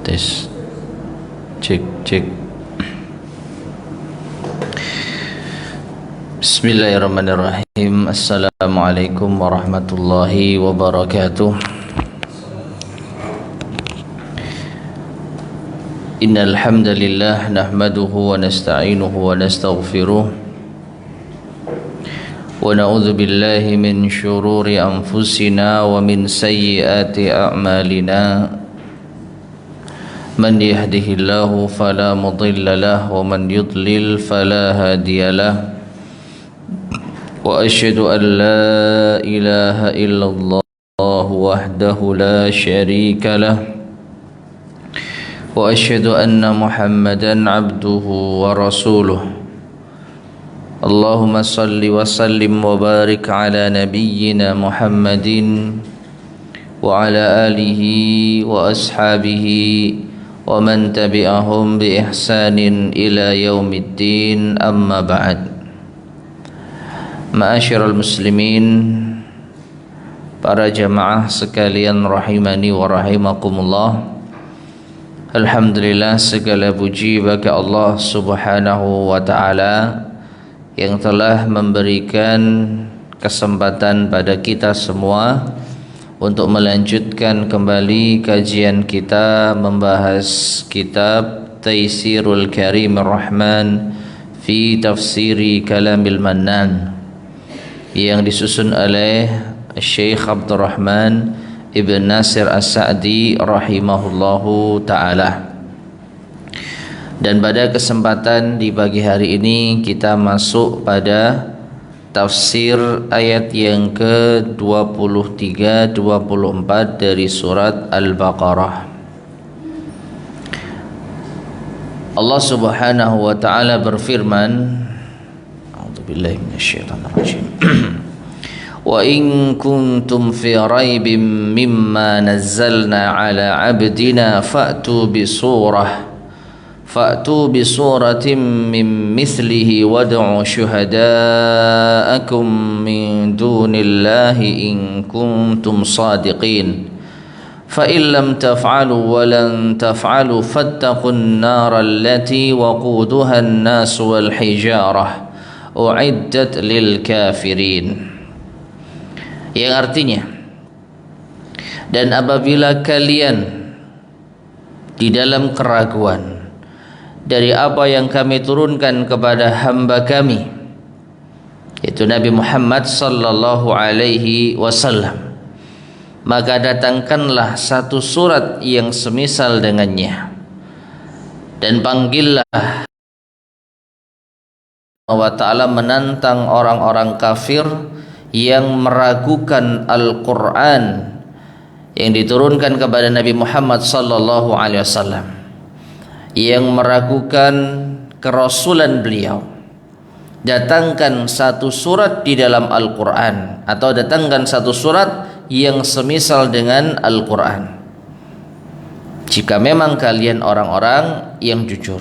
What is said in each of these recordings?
Tes. Cek cek. Bismillahirrahmanirrahim. Assalamualaikum warahmatullahi wabarakatuh. Innal hamdalillah nahmaduhu wa nasta'inuhu wa nastaghfiruh. Wa na'udzu billahi min syururi anfusina wa min sayyiati a'malina. من يهده الله فلا مضل له ومن يضلل فلا هادي له وأشهد أن لا إله إلا الله وحده لا شريك له وأشهد أن محمدا عبده ورسوله اللهم صل وسلم وبارك على نبينا محمد وعلى آله وأصحابه ومن تبعهم بإحسان إلى يوم الدين أما بعد. Ma'asyiral muslimin, para jamaah sekalian rahimani wa rahimakumullah. Alhamdulillah, segala puji bagi Allah Subhanahu wa taala yang telah memberikan kesempatan pada kita semua untuk melanjutkan kembali kajian kita membahas kitab Taysirul Karimir Rahman fi Tafsiri Kalamil Mannan yang disusun oleh Syekh Abdurrahman Ibn Nasir As-Sa'di rahimahullahu ta'ala. Dan pada kesempatan di pagi hari ini kita masuk pada tafsir ayat yang ke-23-24 dari surat Al-Baqarah. Allah Subhanahu wa taala berfirman, A'udzubillahi minasyaitonir rajim. Wa in kuntum fi raibin mimma nazzalna ala 'abdina fa'tu bi suratin min mithlihi wad'u syuhada'akum min dunillahi in kuntum sadiqin fa in lam taf'alu wa lan taf'alu fattaqun nara allati waquduha an-nas wal hijarah u'iddat lil kafirin, yang artinya, dan apabila kalian di dalam keraguan dari apa yang kami turunkan kepada hamba kami, yaitu Nabi Muhammad sallallahu alaihi wasallam, maka datangkanlah satu surat yang semisal dengannya dan panggillah. Allah Ta'ala menantang orang-orang kafir yang meragukan Al-Quran yang diturunkan kepada Nabi Muhammad sallallahu alaihi wasallam, yang meragukan kerasulan beliau. Datangkan satu surat di dalam Al-Quran, atau datangkan satu surat yang semisal dengan Al-Quran, jika memang kalian orang-orang yang jujur.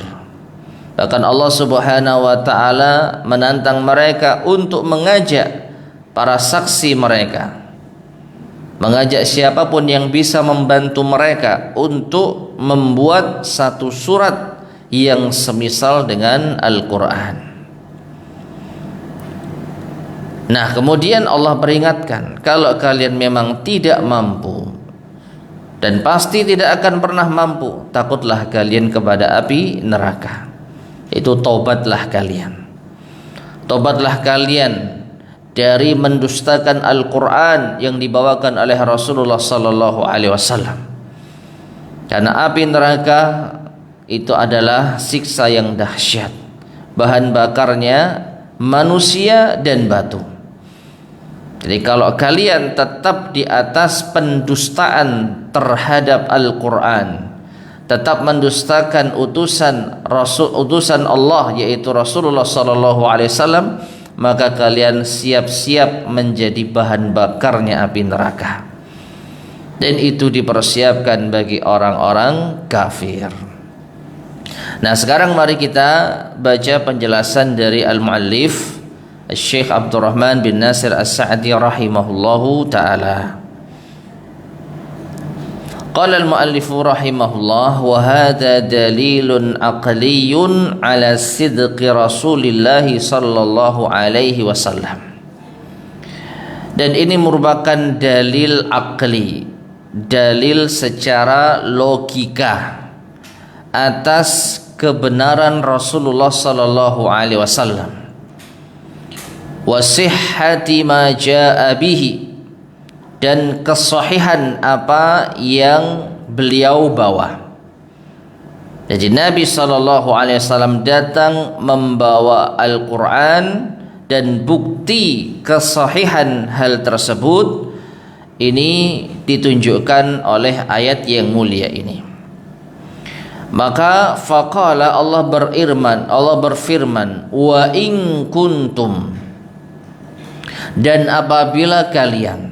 Bahkan Allah Subhanahu wa taala menantang mereka untuk mengajak para saksi mereka, mengajak siapapun yang bisa membantu mereka untuk membuat satu surat yang semisal dengan Al-Quran. Nah, kemudian Allah peringatkan, kalau kalian memang tidak mampu, dan pasti tidak akan pernah mampu, takutlah kalian kepada api neraka. Itu taubatlah kalian. Taubatlah kalian dari mendustakan Al-Quran yang dibawakan oleh Rasulullah sallallahu alaihi wasallam. Karena api neraka itu adalah siksa yang dahsyat. Bahan bakarnya manusia dan batu. Jadi kalau kalian tetap di atas pendustaan terhadap Al-Quran, tetap mendustakan utusan Allah, yaitu Rasulullah sallallahu alaihi wasallam, maka kalian siap-siap menjadi bahan bakarnya api neraka. Dan itu dipersiapkan bagi orang-orang kafir. Nah, sekarang mari kita baca penjelasan dari al-muallif Syekh Abdurrahman bin Nasir As-Sa'di rahimahullahu ta'ala. Qala al-muallifu rahimahullah wa hadha dalilun aqliyun ala sidqi Rasulillah sallallahu alaihi wasallam. Dan ini merupakan dalil akli, dalil secara logika atas kebenaran Rasulullah sallallahu alaihi wasallam. Wa sihhati ma jaa bihi, dan kesahihan apa yang beliau bawa. Jadi Nabi sallallahu alaihi wasallam datang membawa Al-Qur'an, dan bukti kesahihan hal tersebut ini ditunjukkan oleh ayat yang mulia ini. Maka faqala, Allah berfirman, wa in kuntum, dan apabila kalian.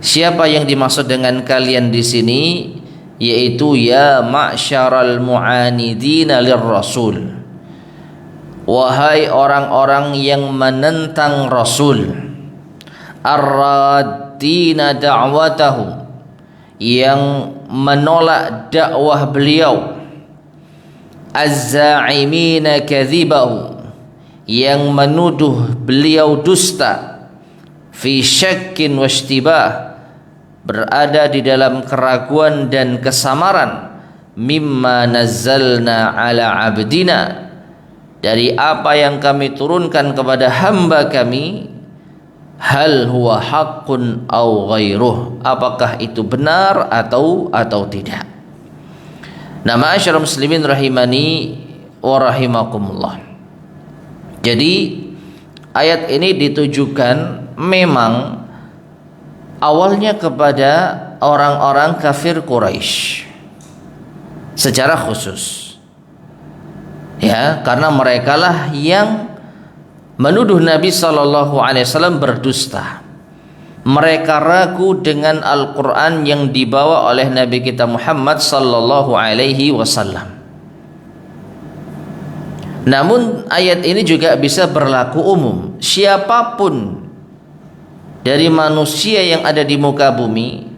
Siapa yang dimaksud dengan kalian di sini? Yaitu ya ma'syaral mu'anidina lirrasul, wahai orang-orang yang menentang Rasul, ar-raddina da'watahu, yang menolak dakwah beliau, az-za'imina kadhibahu, yang menuduh beliau dusta, fi syakkin washtibah, berada di dalam keraguan dan kesamaran, mimma nazzalna ala abdina, dari apa yang kami turunkan kepada hamba kami, hal huwa haqqun au ghairuh, apakah itu benar atau tidak. Nah, ma'asyiral muslimin rahimani wa rahimakumullah. Jadi ayat ini ditujukan memang awalnya kepada orang-orang kafir Quraisy secara khusus, ya, karena merekalah yang menuduh Nabi sallallahu alaihi wasallam berdusta. Mereka ragu dengan Al-Qur'an yang dibawa oleh Nabi kita Muhammad sallallahu alaihi wasallam. Namun ayat ini juga bisa berlaku umum. Siapapun dari manusia yang ada di muka bumi,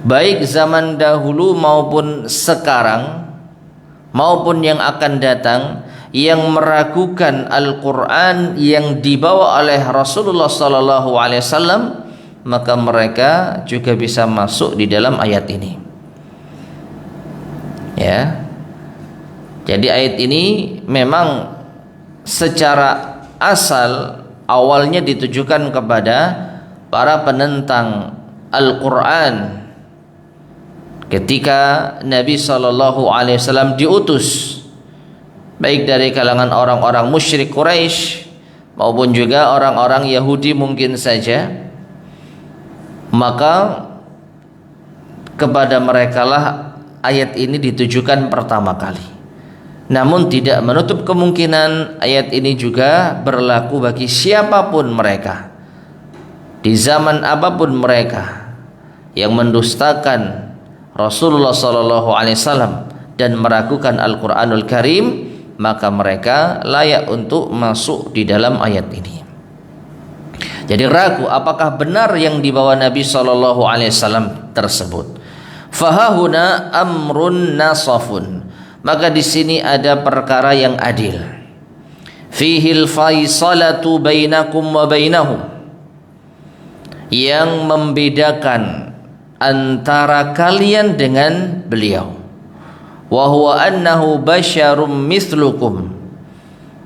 baik zaman dahulu maupun sekarang maupun yang akan datang, yang meragukan Al-Qur'an yang dibawa oleh Rasulullah sallallahu alaihi wasallam, maka mereka juga bisa masuk di dalam ayat ini. Ya. Jadi ayat ini memang secara asal awalnya ditujukan kepada para penentang Al-Qur'an ketika Nabi sallallahu alaihi wasallam diutus, baik dari kalangan orang-orang musyrik Quraisy maupun juga orang-orang Yahudi mungkin saja. Maka kepada merekalah ayat ini ditujukan pertama kali. Namun tidak menutup kemungkinan ayat ini juga berlaku bagi siapapun mereka, di zaman apapun mereka, yang mendustakan Rasulullah sallallahu alaihi wasallam dan meragukan Al-Qur'anul Karim, maka mereka layak untuk masuk di dalam ayat ini. Jadi ragu apakah benar yang dibawa Nabi sallallahu alaihi wasallam tersebut. Fahahuna amrun nasafun, maka di sini ada perkara yang adil. Fihil faisalatu bainakum wa bainahum, yang membedakan antara kalian dengan beliau. Wa huwa annahu basyarum mithlukum,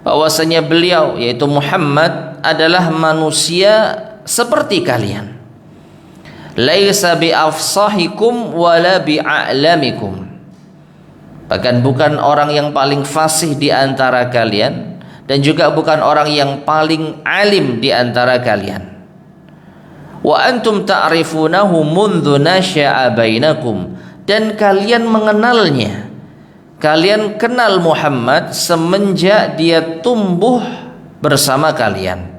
bahwasanya beliau yaitu Muhammad adalah manusia seperti kalian. Laisa bi afsahikum wala bi a'lamikum, bahkan bukan orang yang paling fasih di antara kalian dan juga bukan orang yang paling alim di antara kalian. Wa antum ta'rifunahu mundzu nasya'a bainakum, dan kalian mengenalnya, kalian kenal Muhammad semenjak dia tumbuh bersama kalian.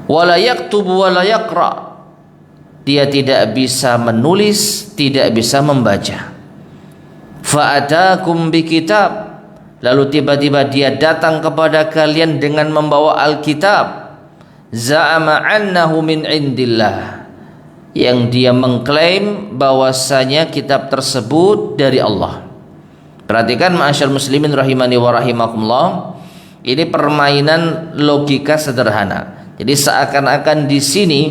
Wala yaktubu wala yaqra, dia tidak bisa menulis, tidak bisa membaca. Fa'atakum bikitab, lalu tiba-tiba dia datang kepada kalian dengan membawa Alkitab. Za'ama annahu min indillah, yang dia mengklaim bahwasanya kitab tersebut dari Allah. Perhatikan ma'asyar muslimin rahimani wa rahimakumullah, ini permainan logika sederhana. Jadi seakan-akan di sini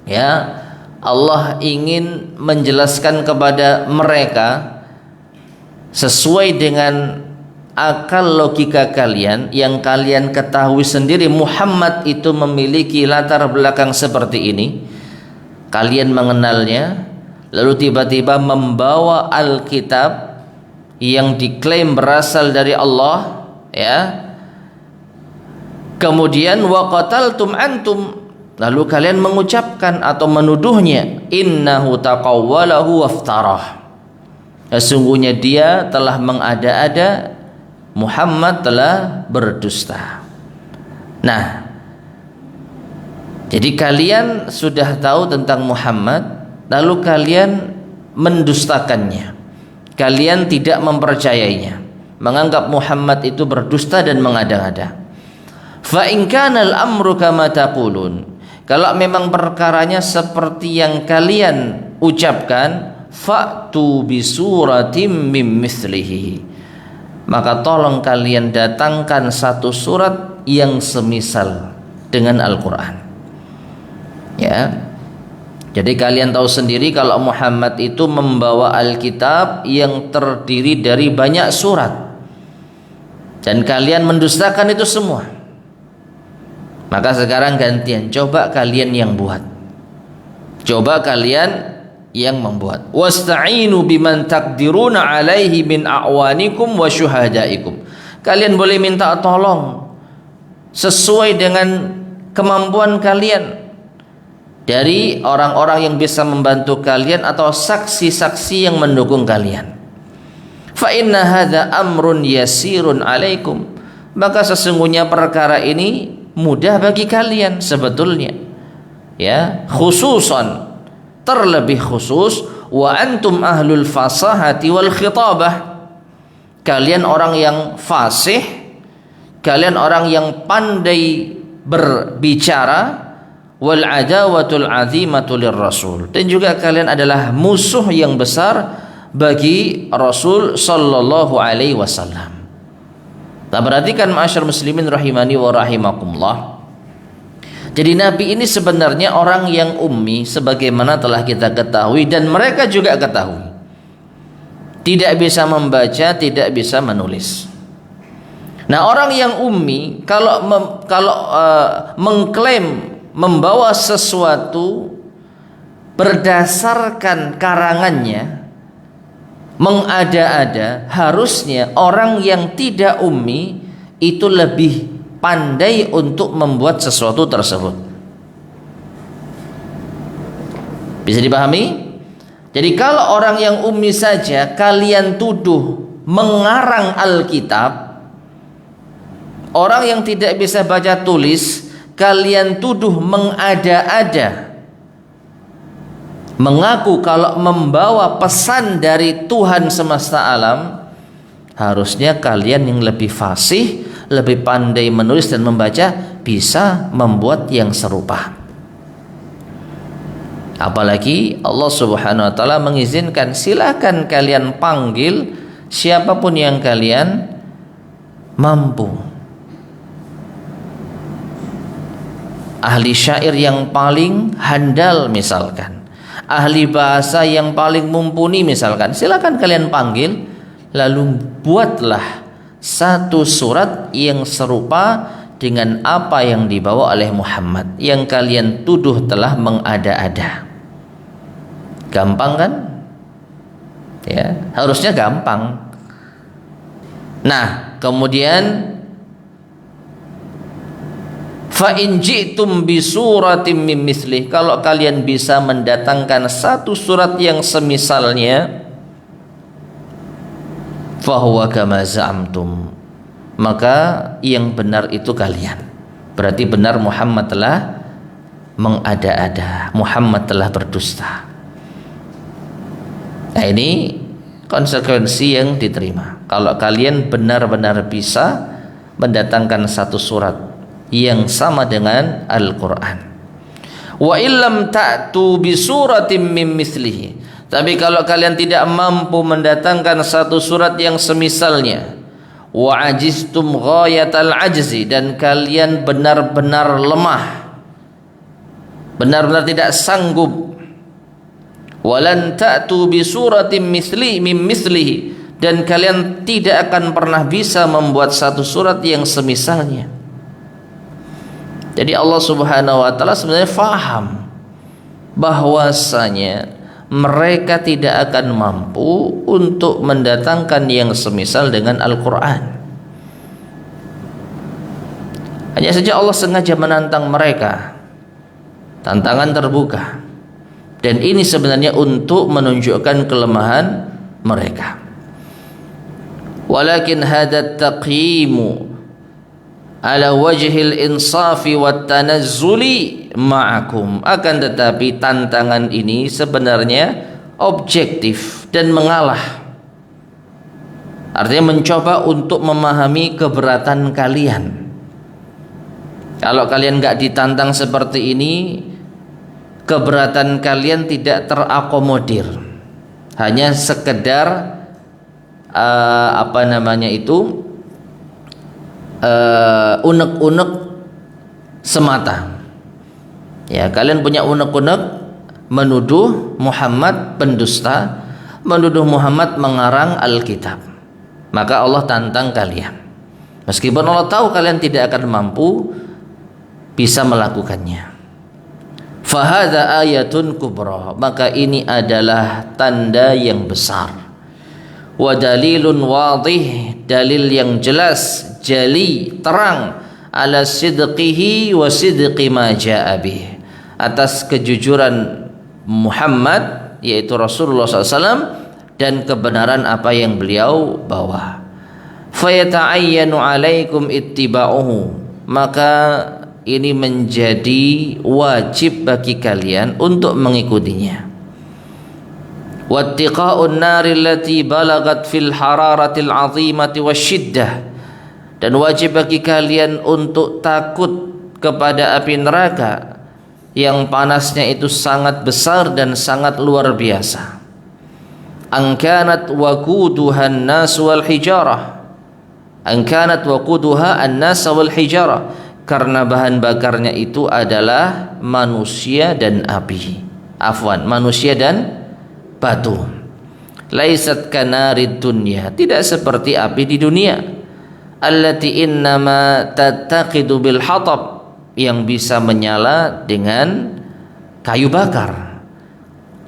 ya Allah ingin menjelaskan kepada mereka sesuai dengan akal logika kalian yang kalian ketahui sendiri, Muhammad itu memiliki latar belakang seperti ini. Kalian mengenalnya, lalu tiba-tiba membawa Alkitab yang diklaim berasal dari Allah, ya. Kemudian wa qataltum antum, lalu kalian mengucapkan atau menuduhnya, innahu taqawwalahu waftarah. Sesungguhnya dia telah mengada-ada, Muhammad telah berdusta. Nah, jadi kalian sudah tahu tentang Muhammad, lalu kalian mendustakannya. Kalian tidak mempercayainya, menganggap Muhammad itu berdusta dan mengada-ada. Fa in kana al-amru kama taqulun, kalau memang perkaranya seperti yang kalian ucapkan, fa'tu bi suratim mim mithlihi, maka tolong kalian datangkan satu surat yang semisal dengan Al-Quran. Ya, jadi kalian tahu sendiri kalau Muhammad itu membawa Alkitab yang terdiri dari banyak surat, dan kalian mendustakan itu semua. Maka sekarang gantian, coba kalian yang buat, coba kalian yang membuat. Wasta'inu biman taqdiruna alaihi min a'wanikum wa syuhadaikum. Kalian boleh minta tolong sesuai dengan kemampuan kalian dari orang-orang yang bisa membantu kalian atau saksi-saksi yang mendukung kalian. Fa inna hadza amrun yasirun alaikum, maka sesungguhnya perkara ini mudah bagi kalian sebetulnya, ya, khususan, terlebih khusus, wa antum ahlul fasahati wal khitabah, kalian orang yang fasih, kalian orang yang pandai berbicara, wal adawatul azimatu lirrasul, dan juga kalian adalah musuh yang besar bagi Rasul sallallahu alaihi wasallam. Nah, perhatikan ma'asyar muslimin rahimani wa rahimakumullah. Jadi Nabi ini sebenarnya orang yang ummi sebagaimana telah kita ketahui dan mereka juga ketahui. Tidak bisa membaca, tidak bisa menulis. Nah, orang yang ummi kalau mengklaim membawa sesuatu berdasarkan karangannya, mengada-ada, harusnya orang yang tidak ummi itu lebih pandai untuk membuat sesuatu tersebut. Bisa dipahami? Jadi kalau orang yang ummi saja kalian tuduh mengarang Alkitab, orang yang tidak bisa baca tulis kalian tuduh mengada-ada, mengaku kalau membawa pesan dari Tuhan semesta alam, harusnya kalian yang lebih fasih, lebih pandai menulis dan membaca, bisa membuat yang serupa. Apalagi Allah Subhanahu wa taala mengizinkan, silakan kalian panggil siapapun yang kalian mampu. Ahli syair yang paling handal misalkan, ahli bahasa yang paling mumpuni misalkan, silakan kalian panggil, lalu buatlah satu surat yang serupa dengan apa yang dibawa oleh Muhammad yang kalian tuduh telah mengada-ada. Gampang kan? Ya, harusnya gampang. Nah, kemudian fa in ji'tum bi suratin mim mithlih, kalau kalian bisa mendatangkan satu surat yang semisalnya, fa huwa kama za'amtum, maka yang benar itu kalian. Berarti benar Muhammad telah mengada-ada, Muhammad telah berdusta. Nah, ini konsekuensi yang diterima. Kalau kalian benar-benar bisa mendatangkan satu surat yang sama dengan Al-Quran. Wa illam ta'tu bi suratin min mislihi. Tapi kalau kalian tidak mampu mendatangkan satu surat yang semisalnya, wa ajiztum ghayatal ajzi, dan kalian benar-benar lemah, benar-benar tidak sanggup, walan ta'tu bi suratin min mislihi, dan kalian tidak akan pernah bisa membuat satu surat yang semisalnya. Jadi Allah Subhanahu wa taala sebenarnya faham bahwasanya mereka tidak akan mampu untuk mendatangkan yang semisal dengan Al-Quran. Hanya saja Allah sengaja menantang mereka, tantangan terbuka, dan ini sebenarnya untuk menunjukkan kelemahan mereka. Walakin hadat taqyimu ala wajhil insafi wat tanazzuli ma'akum, akan tetapi tantangan ini sebenarnya objektif dan mengalah, artinya mencoba untuk memahami keberatan kalian. Kalau kalian gak ditantang seperti ini, keberatan kalian tidak terakomodir, hanya sekedar unek-unek semata. Ya, kalian punya unek-unek menuduh Muhammad pendusta, menuduh Muhammad mengarang Alkitab. Maka Allah tantang kalian. Meskipun Allah tahu kalian tidak akan mampu bisa melakukannya. Fahadha ayatun kubra, maka ini adalah tanda yang besar. Wa dalilun wadih, dalil yang jelas, jali, terang, ala sidqihi wa sidqi ma jaa bih, atas kejujuran Muhammad yaitu Rasulullah SAW dan kebenaran apa yang beliau bawa. Fayata'ayyanu alaikum ittiba'uhu, maka ini menjadi wajib bagi kalian untuk mengikutinya. Wattiqa'un nari allati balagat fil hararatil azimati wasyiddah, dan wajib bagi kalian untuk takut kepada api neraka yang panasnya itu sangat besar dan sangat luar biasa. Angkanat waquduha an-nas wal hijarah, angkanat waquduha an-nas wal hijarah, karena bahan bakarnya itu adalah manusia dan api. Manusia dan batu. Laisat kanarid dunya, tidak seperti api di dunia. Allati innama tattaqidu bil hatab, yang bisa menyala dengan kayu bakar.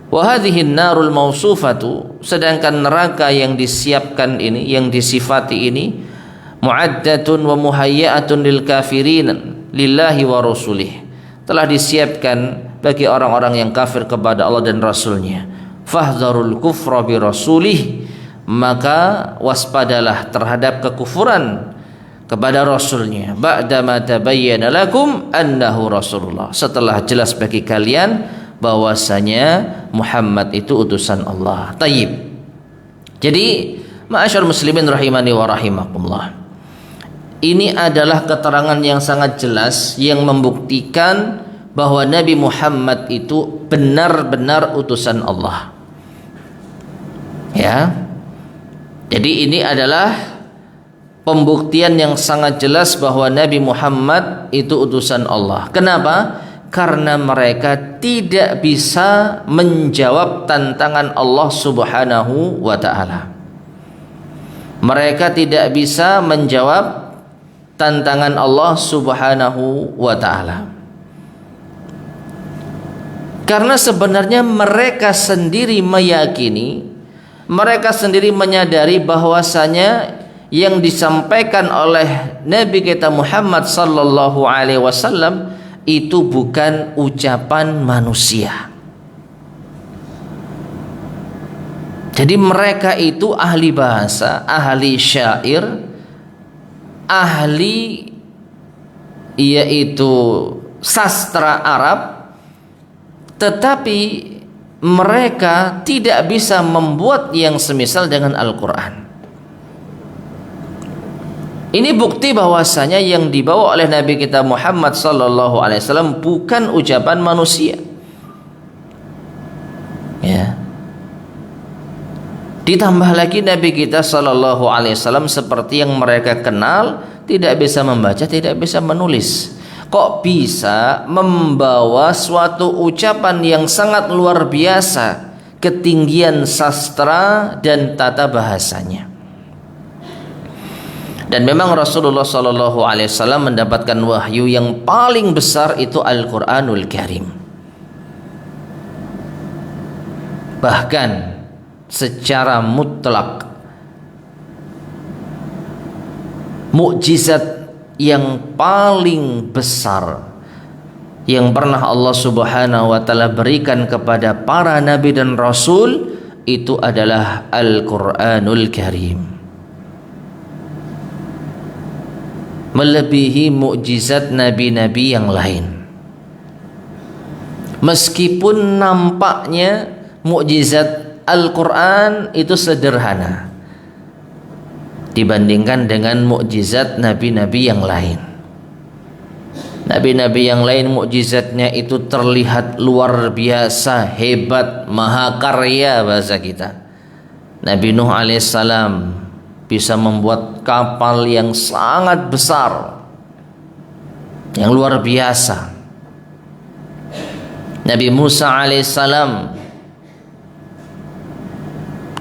Wa hadhihi an-narul mawsufatu, sedangkan neraka yang disiapkan ini, yang disifati ini, mu'addatun wa muhayyatun lil kafirin lillahi wa rasulih, telah disiapkan bagi orang-orang yang kafir kepada Allah dan Rasulnya. Fahdharul kufra bi rasulih, maka waspadalah terhadap kekufuran kepada Rasulnya. Ba'dama tabayyana lakum annahu Rasulullah, setelah jelas bagi kalian bahwasanya Muhammad itu utusan Allah. Tayyib. Jadi ma'asyar muslimin rahimani wa rahimakumullah, ini adalah keterangan yang sangat jelas yang membuktikan bahwa Nabi Muhammad itu benar-benar utusan Allah. Ya. Jadi ini adalah pembuktian yang sangat jelas bahwa Nabi Muhammad itu utusan Allah. Kenapa? Karena mereka tidak bisa menjawab tantangan Allah Subhanahu wa ta'ala. Mereka tidak bisa menjawab tantangan Allah Subhanahu wa ta'ala. Karena sebenarnya mereka sendiri meyakini, mereka sendiri menyadari bahwasanya yang disampaikan oleh Nabi kita Muhammad sallallahu alaihi wasallam itu bukan ucapan manusia. Jadi mereka itu ahli bahasa, ahli syair, ahli yaitu sastra Arab, tetapi mereka tidak bisa membuat yang semisal dengan Al-Quran. Ini bukti bahwasanya yang dibawa oleh Nabi kita Muhammad sallallahu alaihi wasallam bukan ucapan manusia. Ya. Ditambah lagi Nabi kita sallallahu alaihi wasallam seperti yang mereka kenal, tidak bisa membaca, tidak bisa menulis. Kok bisa membawa suatu ucapan yang sangat luar biasa, ketinggian sastra dan tata bahasanya. Dan memang Rasulullah sallallahu alaihi wasallam mendapatkan wahyu yang paling besar itu Al-Qur'anul Karim. Bahkan secara mutlak mukjizat yang paling besar yang pernah Allah Subhanahu wa taala berikan kepada para nabi dan rasul itu adalah Al-Qur'anul Karim. Melebihi mukjizat nabi-nabi yang lain. Meskipun nampaknya mukjizat Al-Quran itu sederhana dibandingkan dengan mukjizat nabi-nabi yang lain. Nabi-nabi yang lain mukjizatnya itu terlihat luar biasa, hebat, mahakarya bahasa kita. Nabi Nuh alaihissalam bisa membuat kapal yang sangat besar, yang luar biasa. Nabi Musa alaihissalam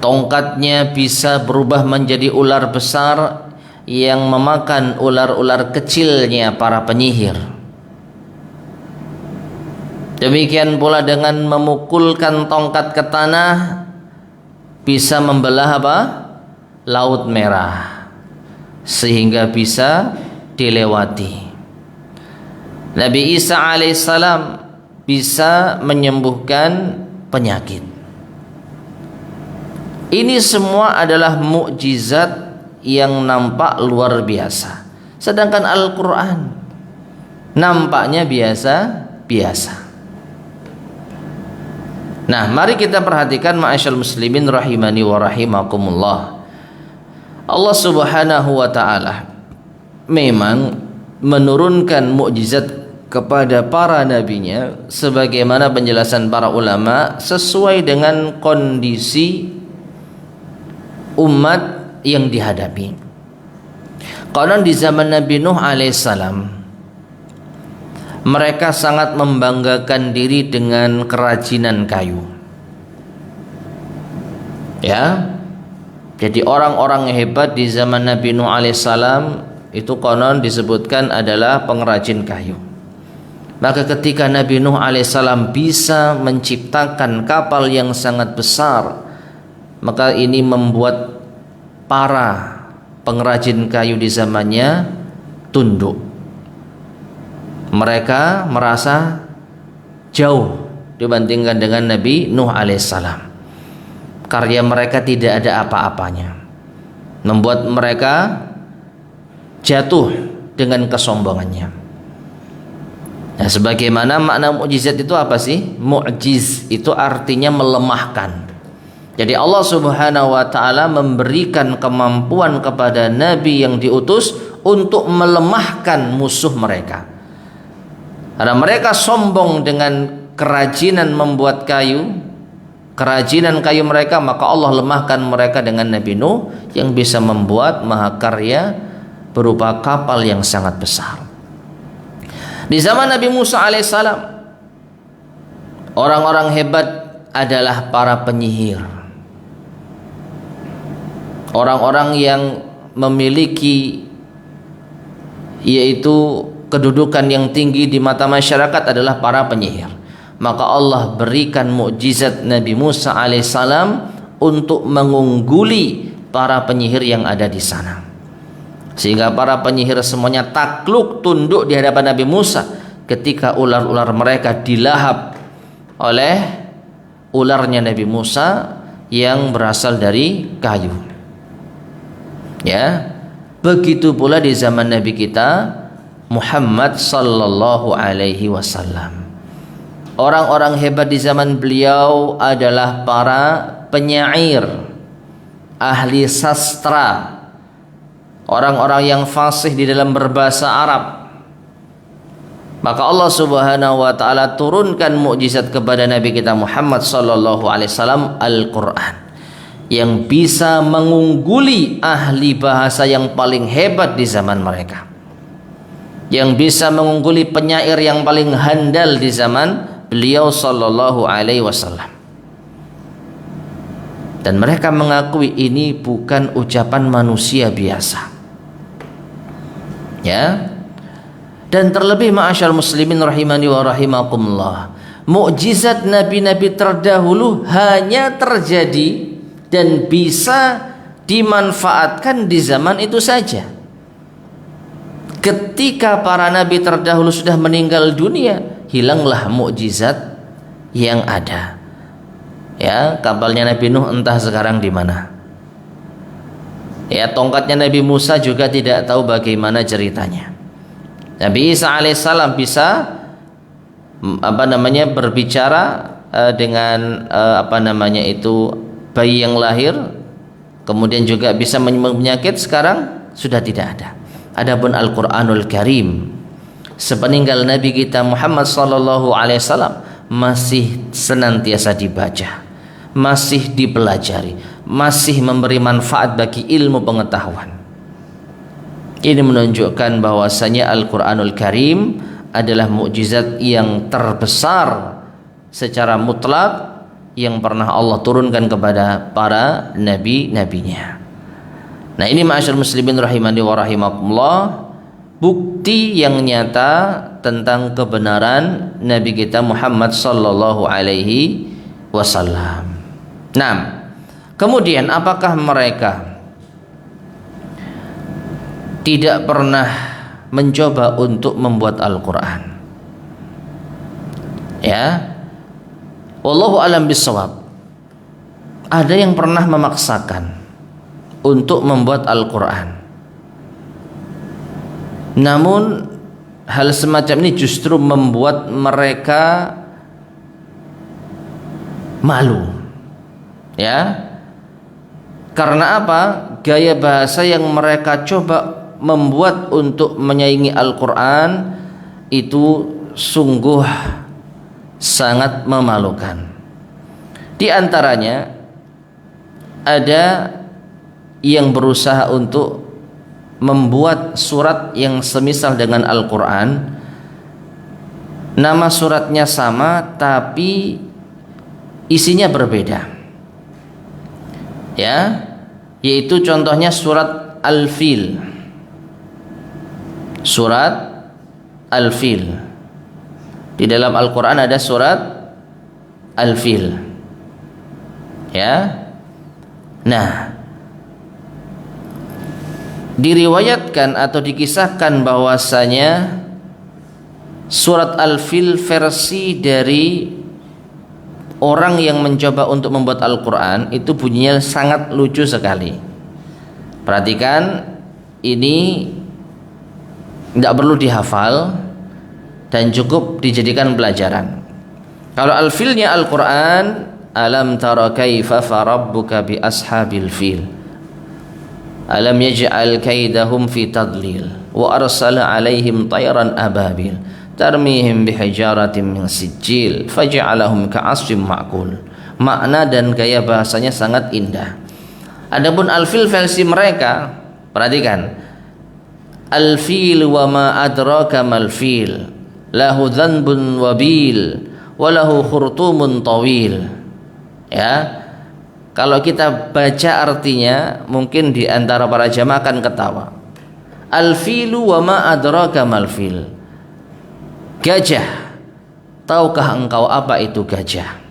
tongkatnya bisa berubah menjadi ular besar yang memakan ular-ular kecilnya para penyihir. Demikian pula dengan memukulkan tongkat ke tanah bisa membelah apa? Laut Merah sehingga bisa dilewati. Nabi Isa alaihissalam bisa menyembuhkan penyakit. Ini semua adalah mukjizat yang nampak luar biasa. Sedangkan Al-Quran nampaknya biasa-biasa. Nah, mari kita perhatikan ma'asyal muslimin rahimani wa rahimakumullah. Allah Subhanahu wa taala memang menurunkan mukjizat kepada para nabinya sebagaimana penjelasan para ulama sesuai dengan kondisi umat yang dihadapi. Konon di zaman Nabi Nuh alaihissalam mereka sangat membanggakan diri dengan kerajinan kayu. Ya. Jadi orang-orang hebat di zaman Nabi Nuh alaihissalam itu konon disebutkan adalah pengrajin kayu. Maka ketika Nabi Nuh alaihissalam bisa menciptakan kapal yang sangat besar, maka ini membuat para pengrajin kayu di zamannya tunduk. Mereka merasa jauh dibandingkan dengan Nabi Nuh alaihissalam. Karya mereka tidak ada apa-apanya, membuat mereka jatuh dengan kesombongannya. Nah, sebagaimana makna mukjizat itu apa sih? Mu'jiz itu artinya melemahkan. Jadi Allah Subhanahu wa taala memberikan kemampuan kepada nabi yang diutus untuk melemahkan musuh mereka. Karena mereka sombong dengan kerajinan membuat kayu, kerajinan kayu mereka, maka Allah lemahkan mereka dengan Nabi Nuh yang bisa membuat mahakarya berupa kapal yang sangat besar. Di zaman Nabi Musa alaihissalam, orang-orang hebat adalah para penyihir, orang-orang yang memiliki yaitu kedudukan yang tinggi di mata masyarakat adalah para penyihir. Maka Allah berikan mukjizat Nabi Musa alaihissalam untuk mengungguli para penyihir yang ada di sana, sehingga para penyihir semuanya takluk tunduk di hadapan Nabi Musa ketika ular-ular mereka dilahap oleh ularnya Nabi Musa yang berasal dari kayu. Ya, begitu pula di zaman Nabi kita Muhammad sallallahu alaihi wasallam. Orang-orang hebat di zaman beliau adalah para penyair, ahli sastra, orang-orang yang fasih di dalam berbahasa Arab. Maka Allah Subhanahu wa taala turunkan mukjizat kepada Nabi kita Muhammad sallallahu alaihi wasallam, Al-Qur'an, yang bisa mengungguli ahli bahasa yang paling hebat di zaman mereka, yang bisa mengungguli penyair yang paling handal di zaman beliau sallallahu alaihi wasallam. Dan mereka mengakui ini bukan ucapan manusia biasa. Ya. Dan terlebih ma'asyal muslimin rahimani wa rahimakumullah, mukjizat nabi-nabi terdahulu hanya terjadi dan bisa dimanfaatkan di zaman itu saja. Ketika para nabi terdahulu sudah meninggal dunia, hilanglah mukjizat yang ada. Ya, kapalnya Nabi Nuh entah sekarang di mana. Ya, tongkatnya Nabi Musa juga tidak tahu bagaimana ceritanya. Nabi Isa alaihissalam bisa berbicara dengan bayi yang lahir, kemudian juga bisa menyembuhkan penyakit, sekarang sudah tidak ada. Adapun Al-Qur'anul Karim sepeninggal Nabi kita Muhammad sallallahu alaihi wasallam masih senantiasa dibaca, masih dipelajari, masih memberi manfaat bagi ilmu pengetahuan. Ini menunjukkan bahwasanya Al-Qur'anul Karim adalah mukjizat yang terbesar secara mutlak yang pernah Allah turunkan kepada para nabi-nabinya. Nah, ini ma'asyar muslimin rahimani wa rahimakumullah, bukti yang nyata tentang kebenaran Nabi kita Muhammad sallallahu alaihi wasallam. Nah, kemudian apakah mereka tidak pernah mencoba untuk membuat Al-Qur'an? Ya, wallahu alam bisawab. Ada yang pernah memaksakan untuk membuat Al-Qur'an, namun hal semacam ini justru membuat mereka malu. Ya, karena apa? Gaya bahasa yang mereka coba membuat untuk menyaingi Al-Qur'an itu sungguh sangat memalukan. Di antaranya ada yang berusaha untuk membuat surat yang semisal dengan Al-Qur'an, nama suratnya sama tapi isinya berbeda. Ya, yaitu contohnya surat Al-Fil. Surat Al-Fil. Di dalam Al-Qur'an ada surat Al-Fil. Ya. Nah, diriwayatkan atau dikisahkan bahwasanya surat Al-Fil versi dari orang yang mencoba untuk membuat Al-Qur'an itu bunyinya sangat lucu sekali. Perhatikan, ini tidak perlu dihafal dan cukup dijadikan pelajaran. Kalau Al-Filnya Al-Qur'an, alam tara kaifa farabbuka bi ashabil fil, alam yaj'al kaidahum fi tadlil wa arsala alaihim tayran ababil tarmihim bihijaratin min sijil faj'alahum ka'asfin ma'kul. Makna dan gaya bahasanya sangat indah. Adapun Al-Fil versi mereka, perhatikan, Al-Fil wa ma adraka mal fil, lahu dhanbun wabil wa lahu khurtumun tawil. Ya, kalau kita baca artinya mungkin di antara para jamaah akan ketawa. Al-filu wa ma adraka mal fil, gajah, tahukah engkau apa itu gajah?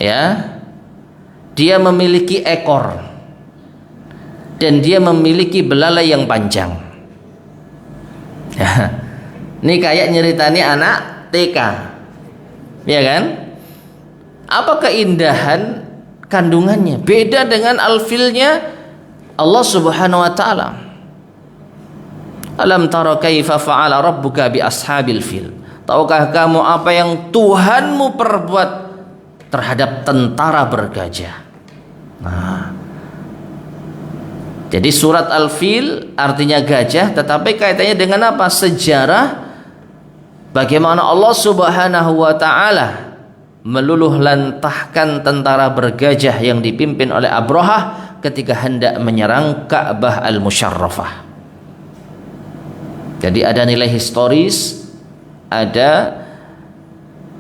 Ya, dia memiliki ekor dan dia memiliki belalai yang panjang. Ini kayak nyeritani anak TK, ya kan? Apa keindahan kandungannya? Beda dengan Al-Filnya Allah Subhanahu wa taala. Alam tara kaifa fa'ala rabbuka bi ashabil fil. Tahukah kamu apa yang Tuhanmu perbuat terhadap tentara bergajah? Nah, Jadi surat Al-Fil artinya gajah, tetapi kaitannya dengan apa? Sejarah bagaimana Allah Subhanahu wa taala meluluh lantahkan tentara bergajah yang dipimpin oleh Abrahah ketika hendak menyerang Ka'bah Al-Musyarrafah. Jadi ada nilai historis, ada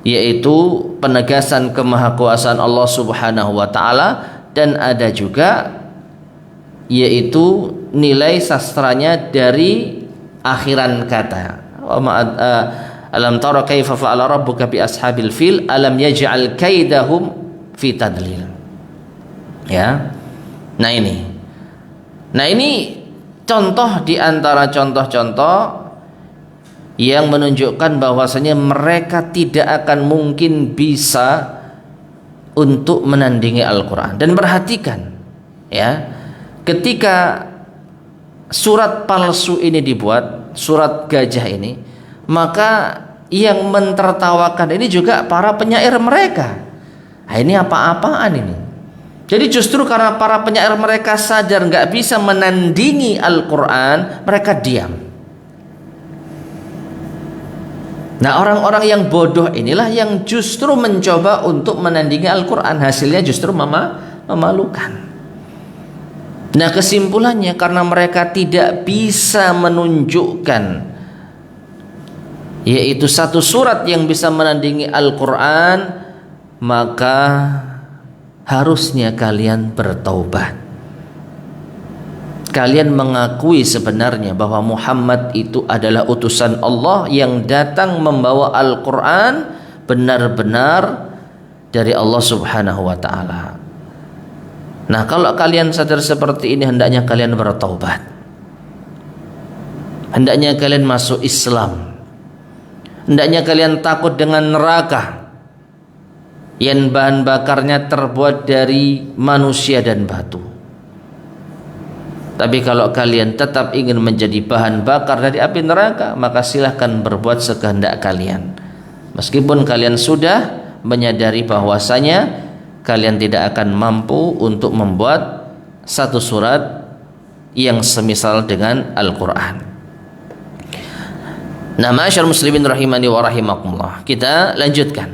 yaitu penegasan kemahakuasaan Allah Subhanahu wa taala, dan ada juga yaitu nilai sastranya dari akhiran kata. Alam tara kaifa fa'ala rabbuka bi ashabil fil alam yaj'al kaidahum fi tadlil. Ya. Nah ini contoh di antara contoh-contoh yang menunjukkan bahwasanya mereka tidak akan mungkin bisa untuk menandingi Al-Quran. Dan perhatikan ya, ketika surat palsu ini dibuat, surat gajah ini, maka yang mentertawakan ini juga para penyair mereka. Nah, ini apa-apaan ini? Jadi justru karena para penyair mereka sadar nggak bisa menandingi Al-Quran, mereka diam. Nah, orang-orang yang bodoh inilah yang justru mencoba untuk menandingi Al-Quran. Hasilnya justru memalukan. Nah, kesimpulannya karena mereka tidak bisa menunjukkan yaitu satu surat yang bisa menandingi Al-Quran, maka harusnya kalian bertaubat. Kalian mengakui sebenarnya bahwa Muhammad itu adalah utusan Allah yang datang membawa Al-Quran benar-benar dari Allah Subhanahu wa ta'ala. Nah, kalau kalian sadar seperti ini, hendaknya kalian bertaubat. Hendaknya kalian masuk Islam. Hendaknya kalian takut dengan neraka yang bahan bakarnya terbuat dari manusia dan batu. Tapi kalau kalian tetap ingin menjadi bahan bakar dari api neraka, maka silahkan berbuat sekehendak kalian. Meskipun kalian sudah menyadari bahwasanya kalian tidak akan mampu untuk membuat satu surat yang semisal dengan Al-Quran. Nah, ma'asyar muslimin rahimani wa rahimakumullah, kita lanjutkan.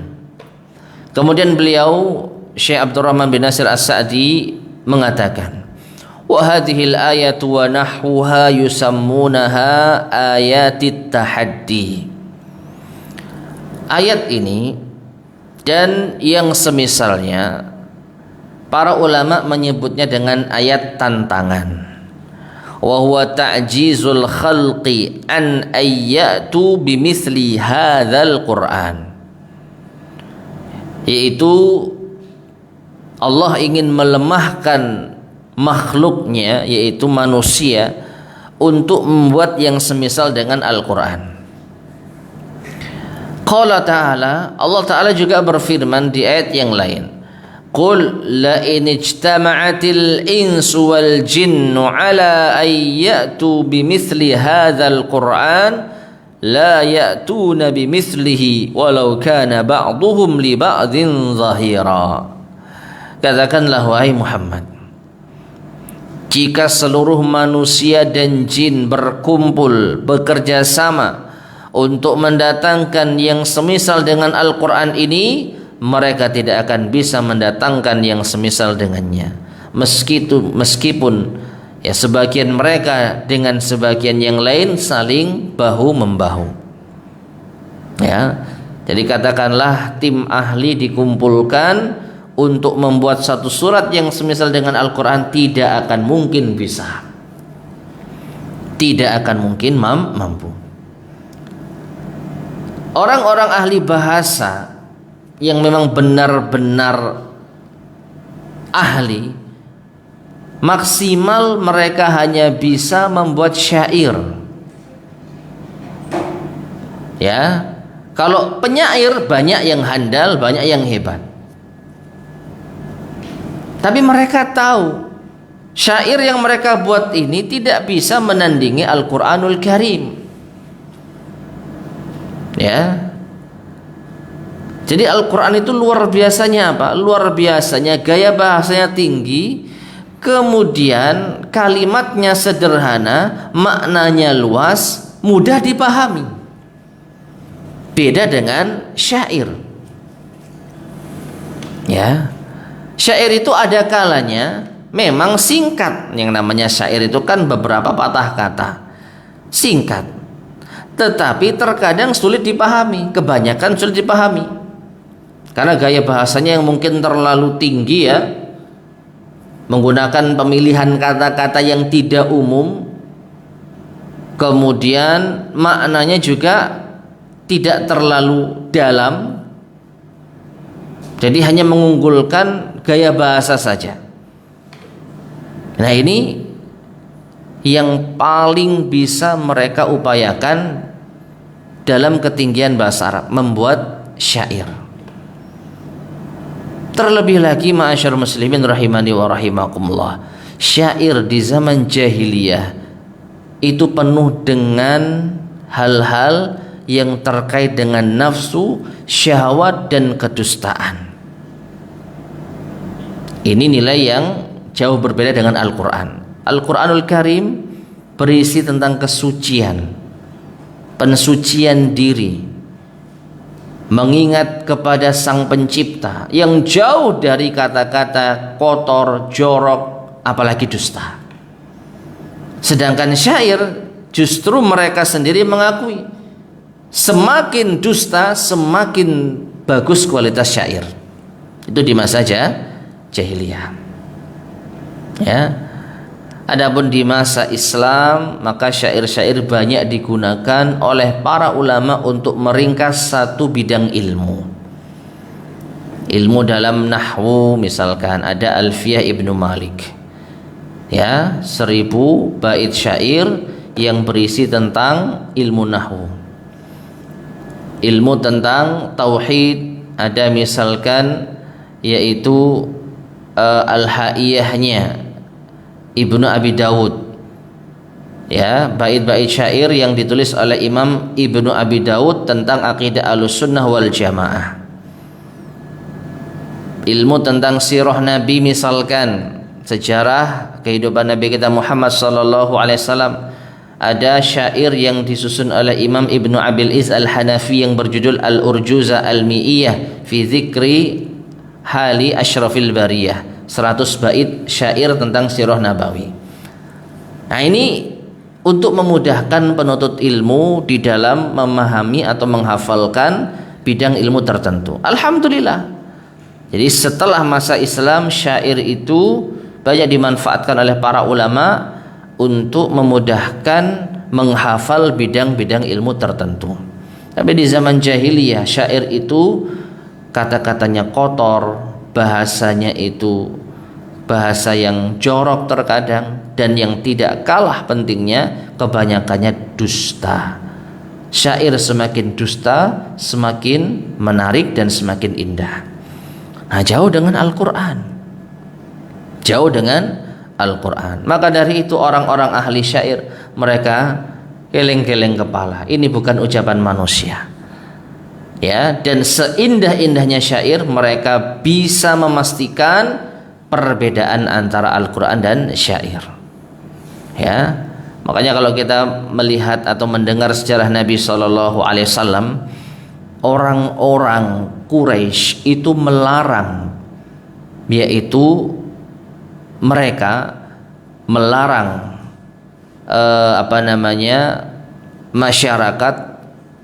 Kemudian beliau Syekh Abdurrahman bin Nasir As-Sa'di mengatakan, wa hadhil ayatu wa nahwuha yusammunaha ayatit tahaddi. Ayat ini dan yang semisalnya para ulama menyebutnya dengan ayat tantangan. Wa huwa ta'jizul khalqi an ayyatu bimithli hadzal Qur'an. Yaitu Allah ingin melemahkan makhluknya, yaitu manusia, untuk membuat yang semisal dengan Al-Quran. Qala ta'ala, Allah Ta'ala juga berfirman di ayat yang lain, Qul la in ijtama'atil insu wal jinnu ala ayyatu bimithli hadzal Qur'an la ya'tuna bimithlihi walau kana ba'duhum li ba'din zahira. Katakanlah wahai Muhammad, jika seluruh manusia dan jin berkumpul bekerja sama untuk mendatangkan yang semisal dengan Al-Quran ini, mereka tidak akan bisa mendatangkan yang semisal dengannya. Meskipun ya sebagian mereka dengan sebagian yang lain saling bahu membahu. Ya, jadi katakanlah tim ahli dikumpulkan untuk membuat satu surat yang semisal dengan Al-Quran, tidak akan mungkin bisa. Tidak akan mungkin mampu. Orang-orang ahli bahasa yang memang benar-benar ahli, maksimal mereka hanya bisa membuat syair. Ya, kalau penyair banyak yang handal, banyak yang hebat. Tapi mereka tahu syair yang mereka buat ini tidak bisa menandingi Al-Quranul Karim. Ya. Jadi Al-Quran itu luar biasanya apa? Luar biasanya gaya bahasanya tinggi, kemudian kalimatnya sederhana, maknanya luas, mudah dipahami. Beda dengan syair. Ya. Syair itu ada kalanya memang singkat. Yang namanya syair itu kan beberapa patah kata. Singkat. Tetapi terkadang sulit dipahami, kebanyakan sulit dipahami. Karena gaya bahasanya yang mungkin terlalu tinggi ya. Menggunakan pemilihan kata-kata yang tidak umum. Kemudian maknanya juga tidak terlalu dalam. Jadi hanya mengunggulkan gaya bahasa saja. Nah, ini yang paling bisa mereka upayakan dalam ketinggian bahasa Arab, membuat syair. Terlebih lagi ma'asyar muslimin rahimani wa rahimakumullah, syair di zaman jahiliyah itu penuh dengan hal-hal yang terkait dengan nafsu, syahwat dan kedustaan. Ini nilai yang jauh berbeda dengan Al-Quran. Al-Quranul Karim berisi tentang kesucian, pensucian diri, mengingat kepada Sang Pencipta yang jauh dari kata-kata kotor, jorok, apalagi dusta. Sedangkan syair justru mereka sendiri mengakui semakin dusta semakin bagus kualitas syair. Itu di masa jahiliyah. Ya. Adapun di masa Islam, maka syair-syair banyak digunakan oleh para ulama untuk meringkas satu bidang ilmu. Ilmu dalam nahwu misalkan ada Alfiyah Ibnu Malik. Ya, 1000 bait syair yang berisi tentang ilmu nahwu. Ilmu tentang tauhid ada misalkan yaitu Al-Haiyahnya Ibnu Abi Dawud, ya, bait-bait syair yang ditulis oleh Imam Ibnu Abi Dawud tentang akidah Ahlussunnah wal Jamaah. Ilmu tentang sirah Nabi misalkan sejarah kehidupan Nabi kita Muhammad sallallahu alaihi wasallam, ada syair yang disusun oleh Imam Ibnu Abil Iz Al-Hanafi yang berjudul Al-Urjuza Al-Mi'iyah fi Dzikri Hali Asyrafil Bariyah. 100 bait syair tentang sirah Nabawi. Nah, ini untuk memudahkan penuntut ilmu di dalam memahami atau menghafalkan bidang ilmu tertentu. Alhamdulillah. Jadi setelah masa Islam, syair itu banyak dimanfaatkan oleh para ulama untuk memudahkan menghafal bidang-bidang ilmu tertentu. Tapi di zaman jahiliyah, syair itu kata-katanya kotor, bahasanya itu bahasa yang jorok terkadang, dan yang tidak kalah pentingnya kebanyakannya dusta. Syair semakin dusta semakin menarik dan semakin indah. Nah, jauh dengan Al-Quran, jauh dengan Al-Quran. Maka dari itu orang-orang ahli syair mereka geleng-geleng kepala, ini bukan ucapan manusia. Ya, dan seindah-indahnya syair mereka bisa memastikan perbedaan antara Al-Quran dan syair. Ya, makanya kalau kita melihat atau mendengar sejarah Nabi Shallallahu Alaihi Wasallam, orang-orang Quraisy itu melarang, yaitu mereka melarang masyarakat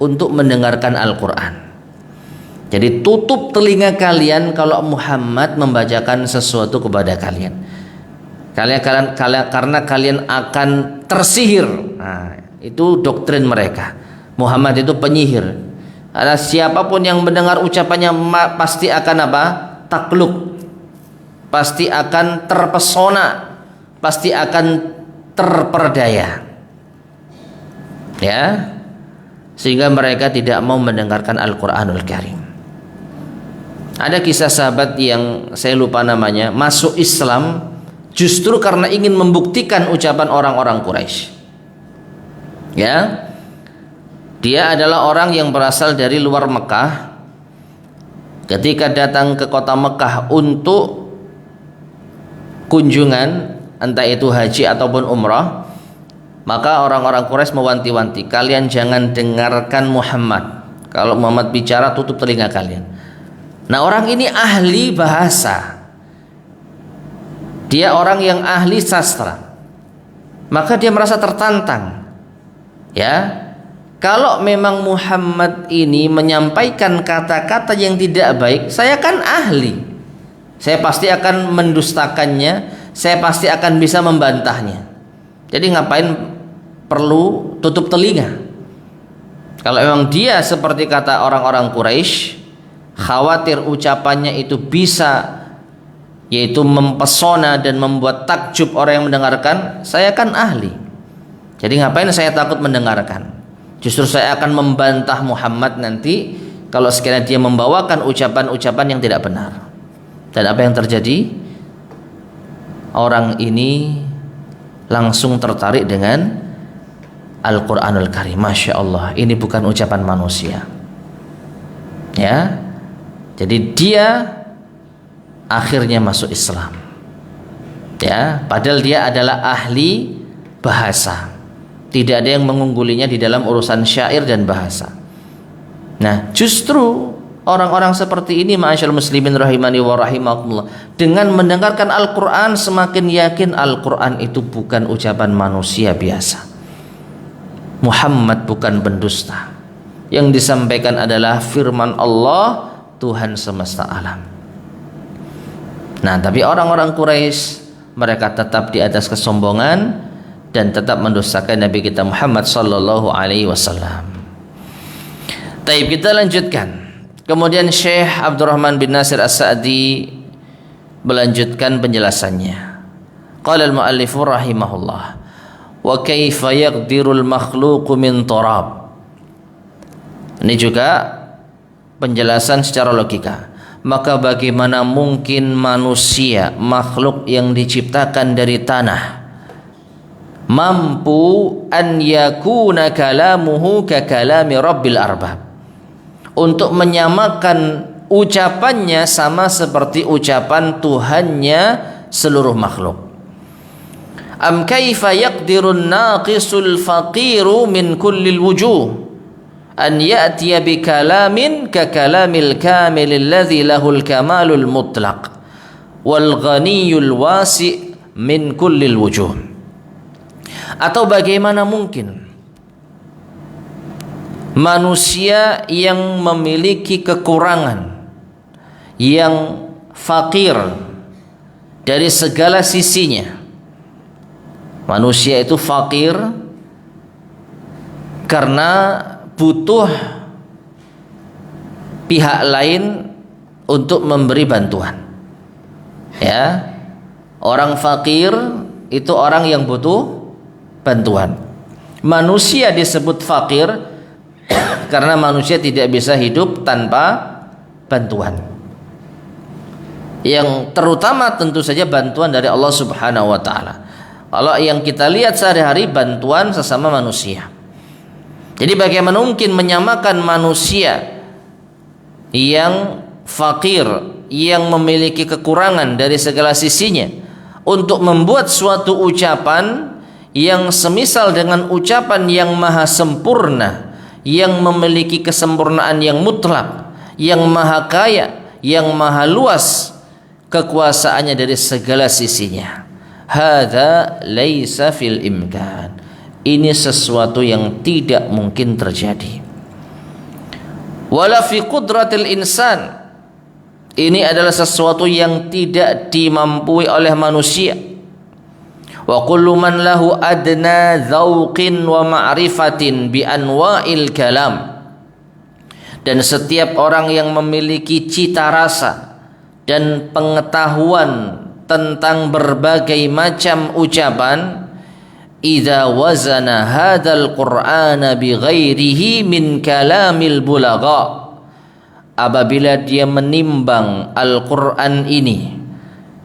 untuk mendengarkan Al-Quran. Jadi tutup telinga kalian kalau Muhammad membacakan sesuatu kepada kalian. Karena kalian akan tersihir. Nah, itu doktrin mereka. Muhammad itu penyihir. Ada siapapun yang mendengar ucapannya pasti akan takluk. Pasti akan terpesona. Pasti akan terperdaya. Ya. Sehingga mereka tidak mau mendengarkan Al-Quranul Karim. Ada kisah sahabat yang saya lupa namanya, masuk Islam justru karena ingin membuktikan ucapan orang-orang Quraisy. Ya, dia adalah orang yang berasal dari luar Mekah. Ketika datang ke kota Mekah untuk kunjungan, entah itu haji ataupun umrah, maka orang-orang Quraisy mewanti-wanti, kalian jangan dengarkan Muhammad. Kalau Muhammad bicara, tutup telinga kalian. Nah, orang ini ahli bahasa, dia orang yang ahli sastra, maka dia merasa tertantang. Ya, kalau memang Muhammad ini menyampaikan kata-kata yang tidak baik, saya kan ahli, saya pasti akan mendustakannya, saya pasti akan bisa membantahnya. Jadi ngapain perlu tutup telinga? Kalau memang dia seperti kata orang-orang Quraisy, khawatir ucapannya itu bisa yaitu mempesona dan membuat takjub orang yang mendengarkan, saya kan ahli. Jadi ngapain saya takut mendengarkan? Justru saya akan membantah Muhammad nanti kalau sekiranya dia membawakan ucapan-ucapan yang tidak benar. Dan apa yang terjadi? Orang ini langsung tertarik dengan Al-Quranul Karim. Masya Allah, ini bukan ucapan manusia. Ya, jadi dia akhirnya masuk Islam. Ya, padahal dia adalah ahli bahasa. Tidak ada yang mengunggulinya di dalam urusan syair dan bahasa. Nah, justru orang-orang seperti ini, ma'asyarul muslimin rahimani wa rahimakumullah, dengan mendengarkan Al-Quran semakin yakin Al-Quran itu bukan ucapan manusia biasa. Muhammad bukan pendusta. Yang disampaikan adalah firman Allah, Tuhan semesta alam. Nah, tapi orang-orang Quraisy, mereka tetap di atas kesombongan dan tetap mendustakan Nabi kita Muhammad sallallahu alaihi wasallam. Taib, kita lanjutkan. Kemudian Syekh Abdurrahman bin Nasir As-Sa'di melanjutkan penjelasannya. Qala al-mu'allifu rahimahullah, wa kaifa yaqdirul makhluqu min turab. Ini juga penjelasan secara logika. Maka bagaimana mungkin manusia, makhluk yang diciptakan dari tanah, mampu an yakuna kalamuhu ka kalami rabbil arbab, untuk menyamakan ucapannya sama seperti ucapan Tuhannya seluruh makhluk. Am kaifa yaqdirun naqisul faqiru min kullil wujuh an ya'tiya bi kalamin ka kalamil kamil alladhi lahul kamalul mutlaq wal ghaniyul wasi' min kullil wujuh. Atau bagaimana mungkin manusia yang memiliki kekurangan, yang fakir dari segala sisinya. Manusia itu fakir karena butuh pihak lain untuk memberi bantuan. Ya, orang fakir itu orang yang butuh bantuan. Manusia disebut fakir karena manusia tidak bisa hidup tanpa bantuan. Yang terutama tentu saja bantuan dari Allah Subhanahu wa taala. Kalau yang kita lihat sehari-hari, bantuan sesama manusia. Jadi bagaimana mungkin menyamakan manusia yang fakir, yang memiliki kekurangan dari segala sisinya, untuk membuat suatu ucapan yang semisal dengan ucapan yang maha sempurna, yang memiliki kesempurnaan yang mutlak, yang maha kaya, yang maha luas kekuasaannya dari segala sisinya. Hadza laisa fil imkan. Ini sesuatu yang tidak mungkin terjadi. Wala fi qudratil insan. Ini adalah sesuatu yang tidak dimampui oleh manusia. Wa kullu man lahu adna dzauqin wa ma'rifatin bi anwa'il kalam. Dan setiap orang yang memiliki cita rasa dan pengetahuan tentang berbagai macam ucapan, idza wazana hadzal qur'ana bi ghairihi min kalamil bulagha, apabila dia menimbang Al-Qur'an ini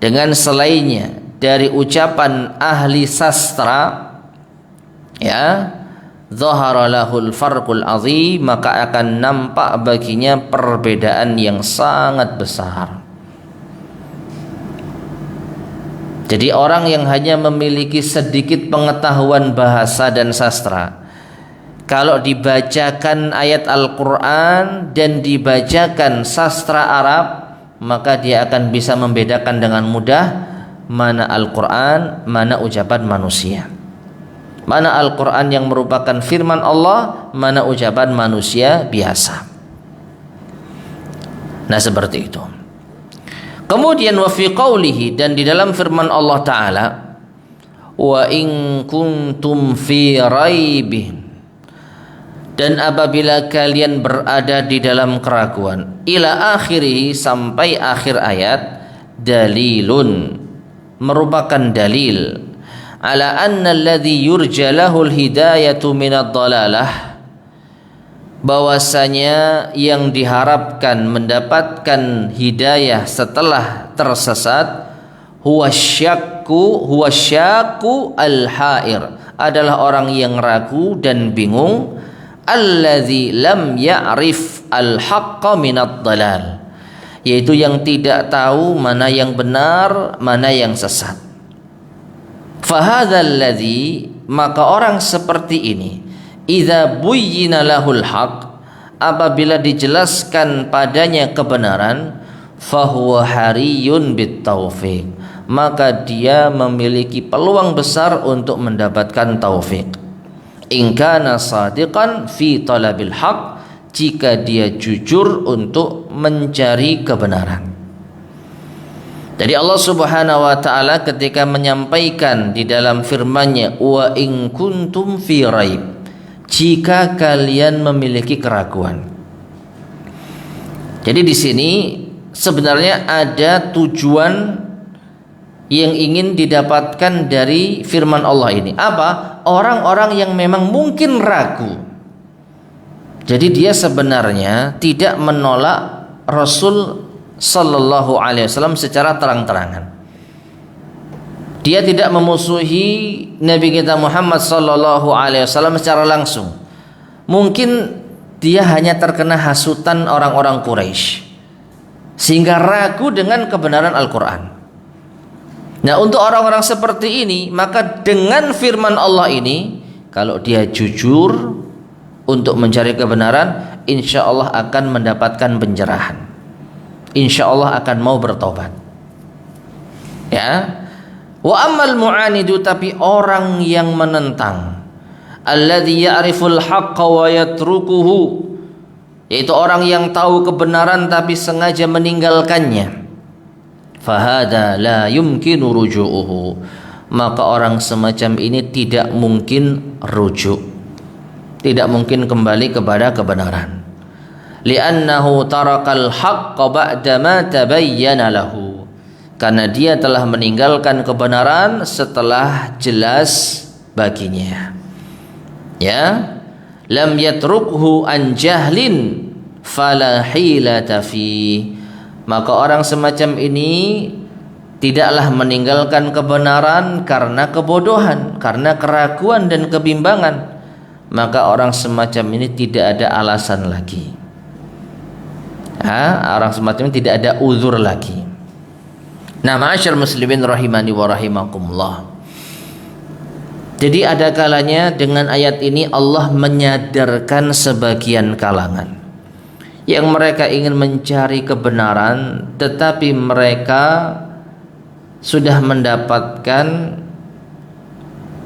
dengan selainnya dari ucapan ahli sastra, ya, zahara lahul farqul azim, maka akan nampak baginya perbedaan yang sangat besar. Jadi orang yang hanya memiliki sedikit pengetahuan bahasa dan sastra, kalau dibacakan ayat Al-Quran dan dibacakan sastra Arab, maka dia akan bisa membedakan dengan mudah mana Al-Quran, mana ucapan manusia, mana Al-Quran yang merupakan firman Allah, mana ucapan manusia biasa. Nah, seperti itu. Kemudian wa fi qawlihi, dan di dalam firman Allah Ta'ala, wa in kuntum fi raibin, dan apabila kalian berada di dalam keraguan, ila akhiri, sampai akhir ayat, dalilun, merupakan dalil, ala anna alladhi yurja lahul hidayatu minad dalalah, bahwasanya yang diharapkan mendapatkan hidayah setelah tersesat, huwa syakku al-hair, adalah orang yang ragu dan bingung, alladzi lam ya'rif al-haqqa minad dalal, yaitu yang tidak tahu mana yang benar, mana yang sesat. Fahadzal ladzi, maka orang seperti ini, idza buyyina lahul haq, apabila dijelaskan padanya kebenaran, fahuwa hariyun bit taufiq, maka dia memiliki peluang besar untuk mendapatkan taufik. In kana sadiqan fi talabil haq, jika dia jujur untuk mencari kebenaran. Jadi Allah Subhanahu wa taala ketika menyampaikan di dalam firman-Nya, wa in kuntum fi raib, jika kalian memiliki keraguan. Jadi di sini sebenarnya ada tujuan yang ingin didapatkan dari firman Allah ini. Apa? Orang-orang yang memang mungkin ragu. Jadi dia sebenarnya tidak menolak Rasul sallallahu alaihi wasallam secara terang-terangan. Dia tidak memusuhi Nabi kita Muhammad sallallahu alaihi wasallam secara langsung. Mungkin dia hanya terkena hasutan orang-orang Quraisy sehingga ragu dengan kebenaran Al-Qur'an. Nah, untuk orang-orang seperti ini, maka dengan firman Allah ini, kalau dia jujur untuk mencari kebenaran, insya Allah akan mendapatkan pencerahan. Insya Allah akan mau bertobat. Ya. Wa ammal mu'anidu, tapi orang yang menentang, alladzi ya'riful haqqa wa yatrukuhu, yaitu orang yang tahu kebenaran tapi sengaja meninggalkannya, fahada la yumkinu ruju'uhu, maka orang semacam ini tidak mungkin rujuk, tidak mungkin kembali kepada kebenaran. Li'annahu tarakal haqqa ba'dama tabayyana lahu, karena dia telah meninggalkan kebenaran setelah jelas baginya. Ya, lam yatrukhu an jahlin fala hilata fi, maka orang semacam ini tidaklah meninggalkan kebenaran karena kebodohan, karena keraguan dan kebimbangan, maka orang semacam ini tidak ada alasan lagi. Orang semacam ini tidak ada uzur lagi. Nah, ma'asyar muslimin rahimani wa rahimakumullah. Jadi ada kalanya dengan ayat ini Allah menyadarkan sebagian kalangan yang mereka ingin mencari kebenaran, tetapi mereka sudah mendapatkan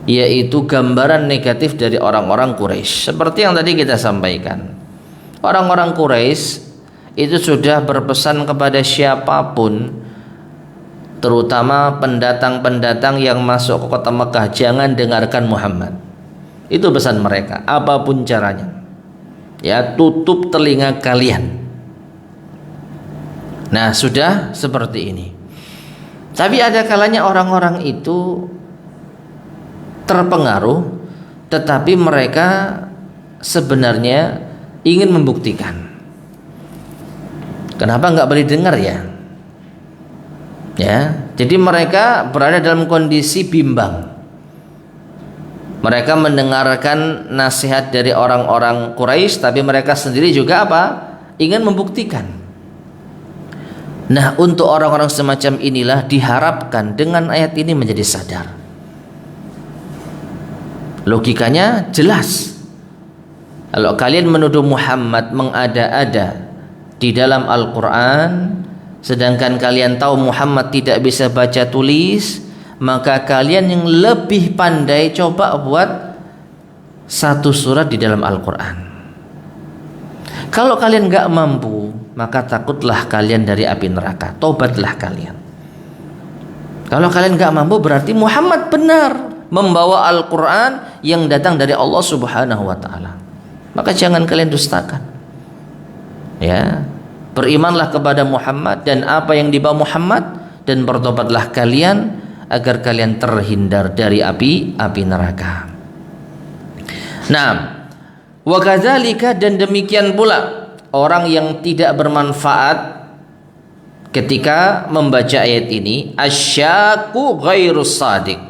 yaitu gambaran negatif dari orang-orang Quraisy. Seperti yang tadi kita sampaikan, orang-orang Quraisy itu sudah berpesan kepada siapapun, terutama pendatang-pendatang yang masuk ke kota Mekah, jangan dengarkan Muhammad. Itu pesan mereka, apapun caranya. Ya, tutup telinga kalian. Nah, sudah seperti ini. Tapi ada kalanya orang-orang itu terpengaruh, tetapi mereka sebenarnya ingin membuktikan. Kenapa nggak boleh dengar ya? Ya, jadi mereka berada dalam kondisi bimbang. Mereka mendengarkan nasihat dari orang-orang Quraisy, tapi mereka sendiri juga apa? Ingin membuktikan. Nah, untuk orang-orang semacam inilah diharapkan dengan ayat ini menjadi sadar. Logikanya jelas. Kalau kalian menuduh Muhammad mengada-ada di dalam Al-Quran, sedangkan kalian tahu Muhammad tidak bisa baca tulis, maka kalian yang lebih pandai coba buat satu surat di dalam Al-Quran. Kalau kalian gak mampu, maka takutlah kalian dari api neraka, tobatlah kalian. Kalau kalian gak mampu, berarti Muhammad benar membawa Al-Quran yang datang dari Allah Subhanahu wa ta'ala. Maka jangan kalian dustakan. Ya, berimanlah kepada Muhammad dan apa yang dibawa Muhammad, dan bertobatlah kalian agar kalian terhindar dari api neraka. Nah, wa kadzalika, dan demikian pula orang yang tidak bermanfaat ketika membaca ayat ini, asyaku ghairus shadiq,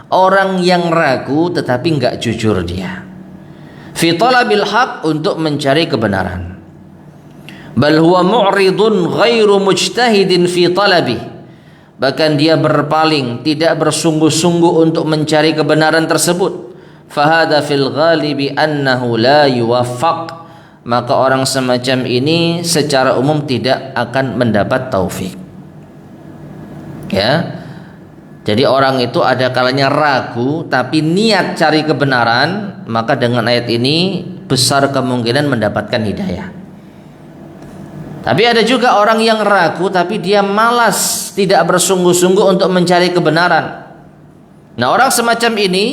orang yang ragu tetapi enggak jujur dia, fi talabil haq, untuk mencari kebenaran. Bal huwa mu'ridun ghairu mujtahidin fi talabih, bahkan dia berpaling, tidak bersungguh-sungguh untuk mencari kebenaran tersebut. Fahada fil ghalibi annahu la yuwaffaq, maka orang semacam ini secara umum tidak akan mendapat taufik. Ya, jadi orang itu ada kalanya ragu tapi niat cari kebenaran, maka dengan ayat ini besar kemungkinan mendapatkan hidayah. Tapi ada juga orang yang ragu tapi dia malas, tidak bersungguh-sungguh untuk mencari kebenaran. Nah, orang semacam ini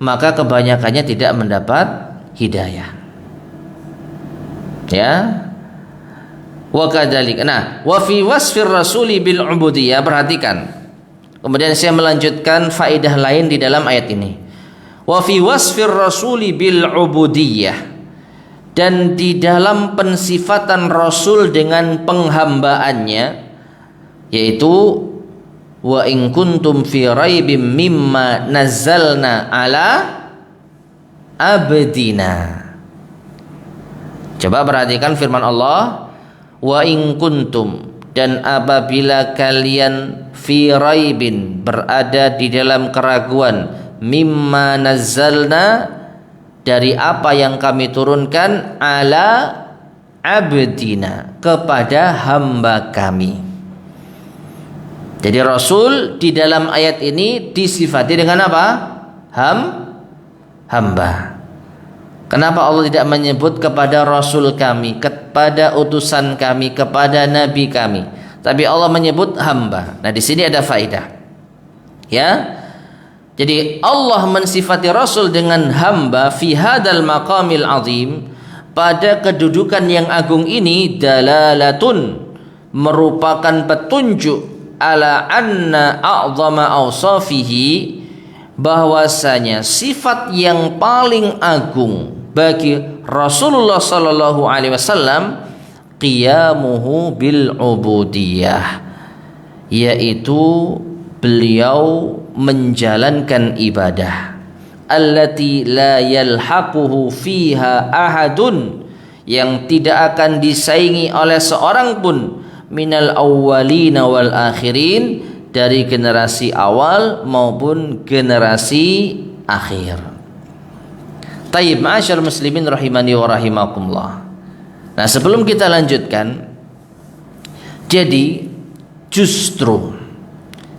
maka kebanyakannya tidak mendapat hidayah. Ya. Wa kadzalika. Nah, wa fi wasfir rasuli bil ubudiyah, perhatikan. Kemudian saya melanjutkan faedah lain di dalam ayat ini. Wa fi wasfir rasuli bil ubudiyah, dan di dalam pensifatan Rasul dengan penghambaannya, yaitu wa in kuntum fi raibim mimma nazzalna ala abdina. Coba perhatikan firman Allah, wa in kuntum, dan apabila kalian fi raibin, berada di dalam keraguan, mimma nazzalna, dari apa yang kami turunkan, ala abdina, kepada hamba kami. Jadi Rasul di dalam ayat ini disifati dengan apa? Hamba. Kenapa Allah tidak menyebut kepada Rasul kami, kepada utusan kami, kepada Nabi kami, tapi Allah menyebut hamba? Nah, di sini ada faedah. Ya. Jadi Allah mensifati Rasul dengan hamba fi hadal maqamil azim, pada kedudukan yang agung ini, dalalatun, merupakan petunjuk ala anna a'zama awsafihi, bahwasanya sifat yang paling agung bagi Rasulullah sallallahu alaihi wasallam, qiyamuhu bil ubudiyah, yaitu beliau menjalankan ibadah allati la yalhaquhu fiha ahadun, yang tidak akan disaingi oleh seorang pun, minal awwalina wal akhirin, dari generasi awal maupun generasi akhir. Tayyib, ma'asyar muslimin rahimani wa rahimakumullah. Nah, sebelum kita lanjutkan, jadi justru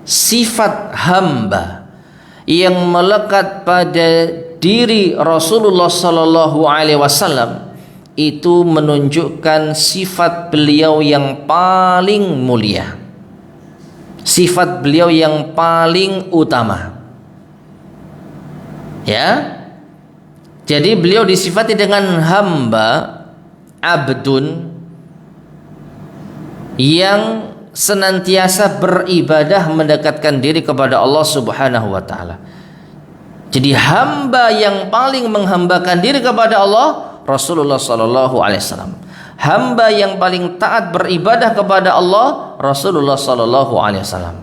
sifat hamba yang melekat pada diri Rasulullah sallallahu alaihi wasallam itu menunjukkan sifat beliau yang paling mulia, sifat beliau yang paling utama. Ya, jadi beliau disifati dengan hamba, abdun, yang senantiasa beribadah mendekatkan diri kepada Allah Subhanahu wa taala. Jadi hamba yang paling menghambakan diri kepada Allah, Rasulullah sallallahu alaihi wasallam. Hamba yang paling taat beribadah kepada Allah, Rasulullah sallallahu alaihi wasallam.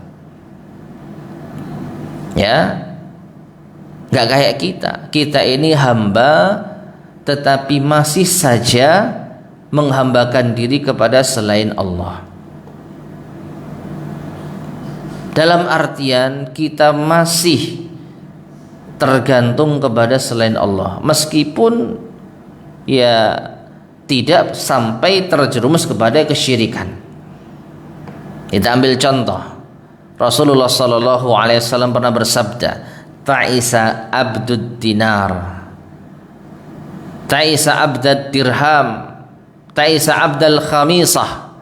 Ya. Enggak kayak kita. Kita ini hamba tetapi masih saja menghambakan diri kepada selain Allah. Dalam artian kita masih tergantung kepada selain Allah, meskipun ya tidak sampai terjerumus kepada kesyirikan. Kita ambil contoh, Rasulullah sallallahu alaihi wasallam pernah bersabda, "Ta'isa abdud dinar, ta'isa abdad dirham, ta'isa abdal khamisah."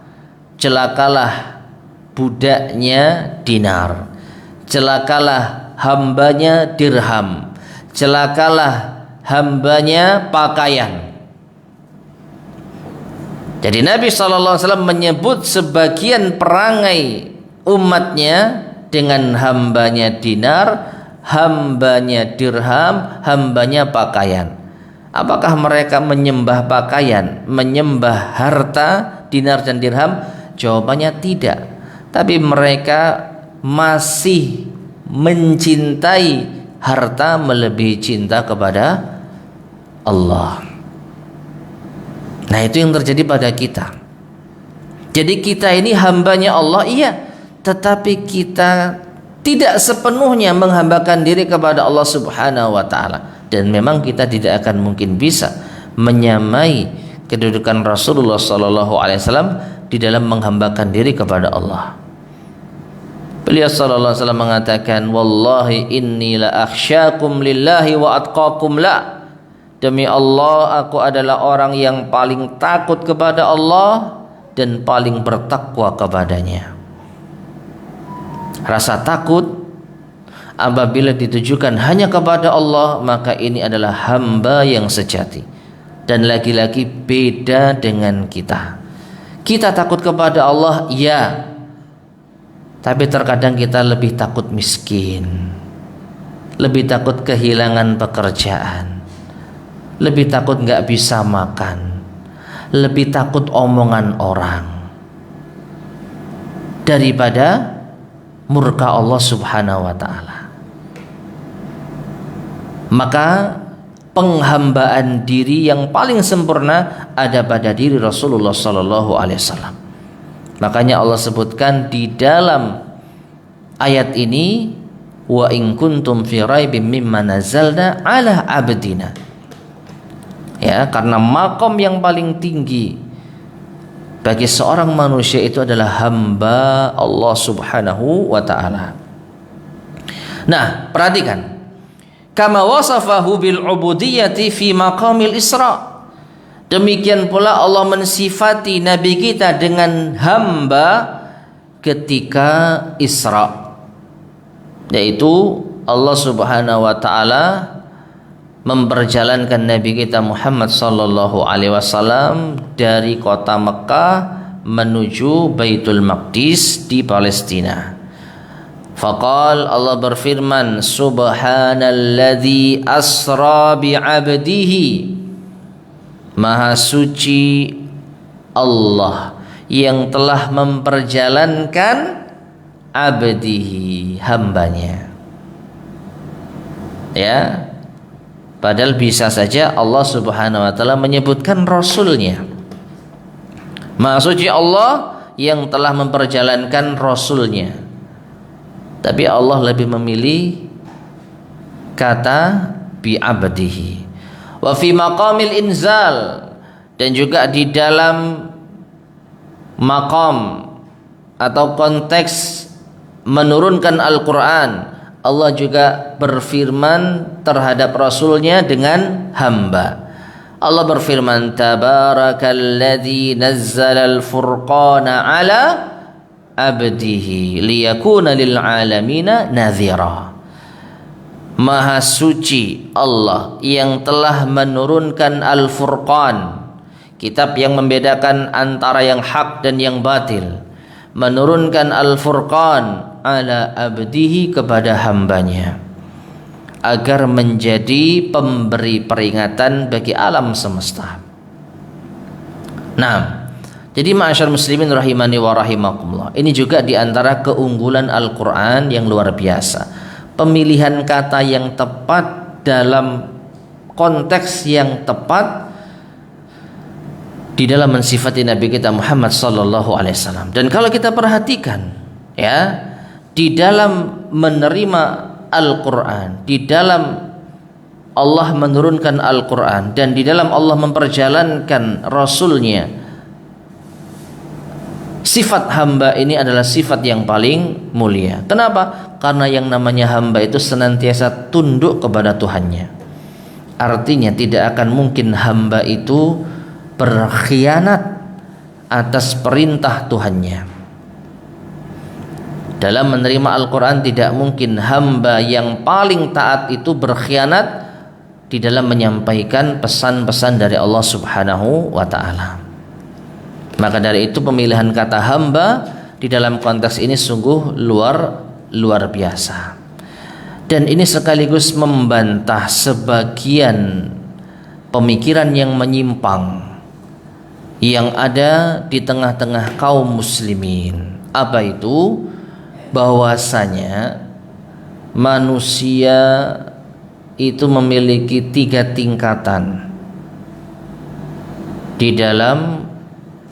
Celakalah budaknya dinar, celakalah hambanya dirham, celakalah hambanya pakaian. Jadi Nabi SAW menyebut sebagian perangai umatnya dengan hambanya dinar, hambanya dirham, hambanya pakaian. Apakah mereka menyembah pakaian, menyembah harta, dinar dan dirham? Jawabannya tidak. Tapi mereka masih mencintai harta melebihi cinta kepada Allah. Nah, itu yang terjadi pada kita. Jadi kita ini hambanya Allah, iya, tetapi kita tidak sepenuhnya menghambakan diri kepada Allah Subhanahu wa taala, dan memang kita tidak akan mungkin bisa menyamai kedudukan Rasulullah sallallahu alaihi wasallam di dalam menghambakan diri kepada Allah. Beliau sallallahu alaihi wasallam mengatakan, "Wallahi inni la akhsyakum lillahi wa atqakum la." Demi Allah, aku adalah orang yang paling takut kepada Allah dan paling bertakwa kepadanya. Rasa takut apabila ditujukan hanya kepada Allah, maka ini adalah hamba yang sejati. Dan lagi-lagi beda dengan kita. Kita takut kepada Allah, ya, tapi terkadang kita lebih takut miskin, lebih takut kehilangan pekerjaan, lebih takut nggak bisa makan, lebih takut omongan orang daripada murka Allah Subhanahu wa ta'ala. Maka penghambaan diri yang paling sempurna ada pada diri Rasulullah sallallahu alaihi wasallam. Makanya Allah sebutkan di dalam ayat ini, wa in kuntum fi raibim mimma nazzalna ala abdina. Ya, karena makom yang paling tinggi bagi seorang manusia itu adalah hamba Allah Subhanahu wa ta'ala. Nah, perhatikan, kama wasafahu bil ubudiyyati fi maqamil Isra. Demikian pula Allah mensifati Nabi kita dengan hamba ketika Isra, yaitu Allah Subhanahu wa ta'ala memperjalankan Nabi kita Muhammad sallallahu alaihi wasallam dari kota Mekah menuju Baitul Maqdis di Palestina. Faqal, Allah berfirman, subhanalladzi asra bi'abdihi. Maha suci Allah yang telah memperjalankan abdihi, hambanya. Ya, padahal bisa saja Allah Subhanahu wa ta'ala menyebutkan Rasulnya. Maha suci Allah yang telah memperjalankan Rasulnya, tapi Allah lebih memilih kata bi'abdihi. Wa fi maqamil inzal, dan juga di dalam maqam atau konteks menurunkan Al-Quran, Allah juga berfirman terhadap Rasulnya dengan hamba. Allah berfirman, tabarakalladzi nazzalal furqana ala abdihi liyakuna lil alamina nadhira. Maha suci Allah yang telah menurunkan Al-Furqan, kitab yang membedakan antara yang hak dan yang batil. Menurunkan Al-Furqan ala abdihi, kepada hambanya, agar menjadi pemberi peringatan bagi alam semesta. Nah, jadi ma'asyar muslimin rahimani wa rahimakumullah, ini juga diantara keunggulan Al-Quran yang luar biasa. Pemilihan kata yang tepat dalam konteks yang tepat di dalam mensifati Nabi kita Muhammad sallallahu alaihi wasallam. Dan kalau kita perhatikan, ya, di dalam menerima Al-Quran, di dalam Allah menurunkan Al-Quran, dan di dalam Allah memperjalankan Rasulnya, sifat hamba ini adalah sifat yang paling mulia. Kenapa? Karena yang namanya hamba itu senantiasa tunduk kepada Tuhannya. Artinya tidak akan mungkin hamba itu berkhianat atas perintah Tuhannya. Dalam menerima Al-Quran tidak mungkin hamba yang paling taat itu berkhianat di dalam menyampaikan pesan-pesan dari Allah Subhanahu wa ta'ala. Maka dari itu pemilihan kata hamba di dalam konteks ini sungguh luar biasa. Dan ini sekaligus membantah sebagian pemikiran yang menyimpang yang ada di tengah-tengah kaum muslimin. Apa itu? Bahwasanya manusia itu memiliki 3 tingkatan di dalam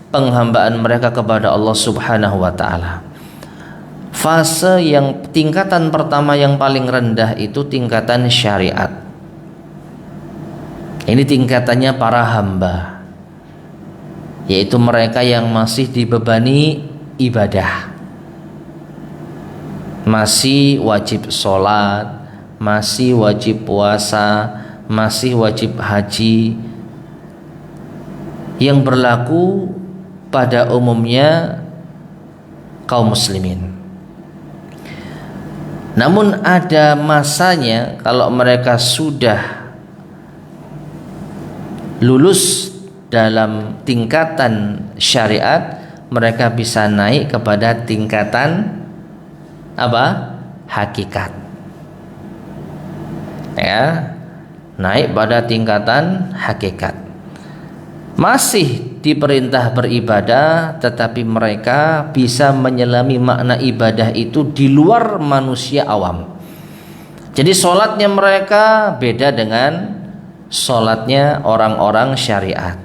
penghambaan mereka kepada Allah Subhanahu wa ta'ala. Fase yang tingkatan pertama yang paling rendah itu tingkatan syariat. Ini tingkatannya para hamba, yaitu mereka yang masih dibebani ibadah, masih wajib sholat, masih wajib puasa, masih wajib haji, yang berlaku pada umumnya kaum muslimin. Namun ada masanya kalau mereka sudah lulus dalam tingkatan syariat, mereka bisa naik kepada tingkatan apa? Hakikat. Ya, naik pada tingkatan hakikat. Masih diperintah beribadah, tetapi mereka bisa menyelami makna ibadah itu di luar manusia awam. Jadi sholatnya mereka beda dengan sholatnya orang-orang syariat.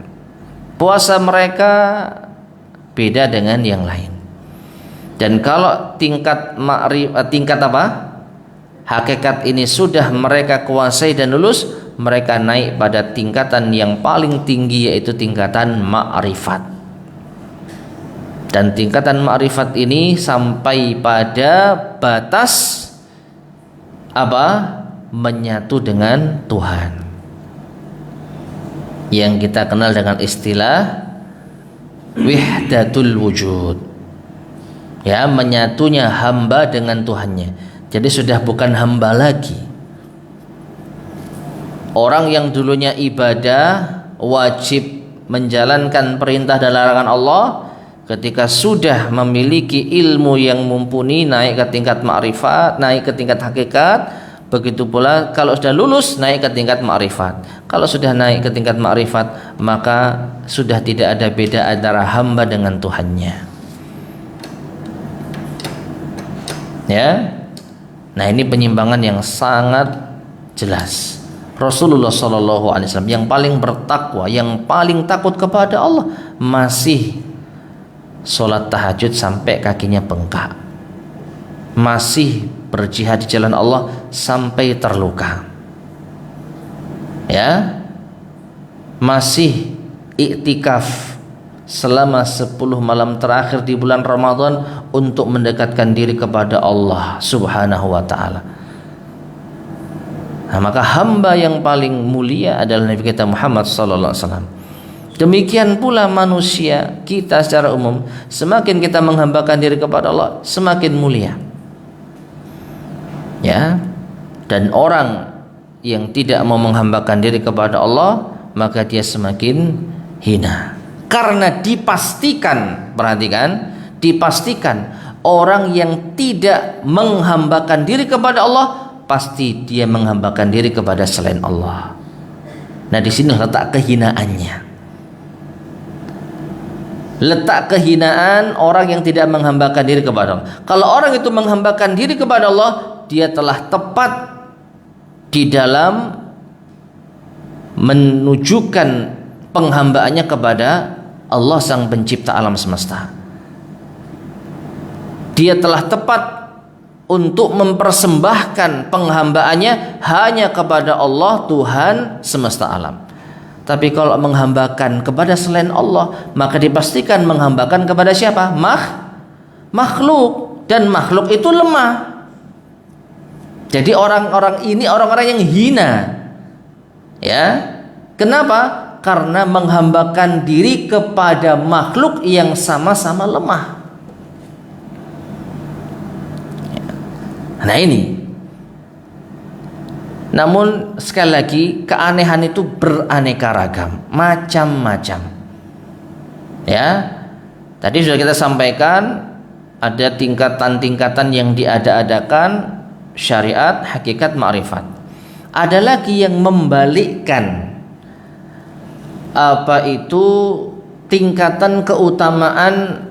Puasa mereka beda dengan yang lain. Dan kalau tingkat apa? Hakikat ini sudah mereka kuasai dan lulus, mereka naik pada tingkatan yang paling tinggi, yaitu tingkatan ma'rifat. Dan tingkatan ma'rifat ini sampai pada batas apa? Menyatu dengan Tuhan, yang kita kenal dengan istilah wahdatul wujud. Ya, menyatunya hamba dengan Tuhannya. Jadi sudah bukan hamba lagi. Orang yang dulunya ibadah, wajib menjalankan perintah dan larangan Allah, ketika sudah memiliki ilmu yang mumpuni, naik ke tingkat ma'rifat, naik ke tingkat hakikat. Begitu pula kalau sudah lulus, naik ke tingkat ma'rifat. Kalau sudah naik ke tingkat ma'rifat, maka sudah tidak ada beda antara hamba dengan Tuhannya. Ya. Nah, ini penyimpangan yang sangat jelas. Rasulullah SAW yang paling bertakwa, yang paling takut kepada Allah, masih sholat tahajud sampai kakinya bengkak, masih berjihad di jalan Allah sampai terluka, ya, masih iktikaf selama 10 malam terakhir di bulan Ramadan untuk mendekatkan diri kepada Allah Subhanahu wa ta'ala. Nah, maka hamba yang paling mulia adalah Nabi kita Muhammad sallallahu alaihi wasallam. Demikian pula manusia kita secara umum, semakin kita menghambakan diri kepada Allah, semakin mulia. Ya. Dan orang yang tidak mau menghambakan diri kepada Allah, maka dia semakin hina. Karena dipastikan, perhatikan, dipastikan orang yang tidak menghambakan diri kepada Allah, pasti dia menghambakan diri kepada selain Allah. Nah, di sini letak kehinaannya. Letak kehinaan orang yang tidak menghambakan diri kepada Allah. Kalau orang itu menghambakan diri kepada Allah, dia telah tepat di dalam menunjukkan penghambaannya kepada Allah sang pencipta alam semesta. Dia telah tepat untuk mempersembahkan penghambaannya hanya kepada Allah Tuhan semesta alam. Tapi kalau menghambakan kepada selain Allah, maka dipastikan menghambakan kepada siapa? Makhluk, dan makhluk itu lemah. Jadi orang-orang ini orang-orang yang hina. Ya. Kenapa? Karena menghambakan diri kepada makhluk yang sama-sama lemah. Nah ini. Namun sekali lagi, keanehan itu beraneka ragam, macam-macam. Ya. Tadi sudah kita sampaikan ada tingkatan-tingkatan yang diada-adakan syariat, hakikat, ma'rifat. Ada lagi yang membalikkan apa itu tingkatan keutamaan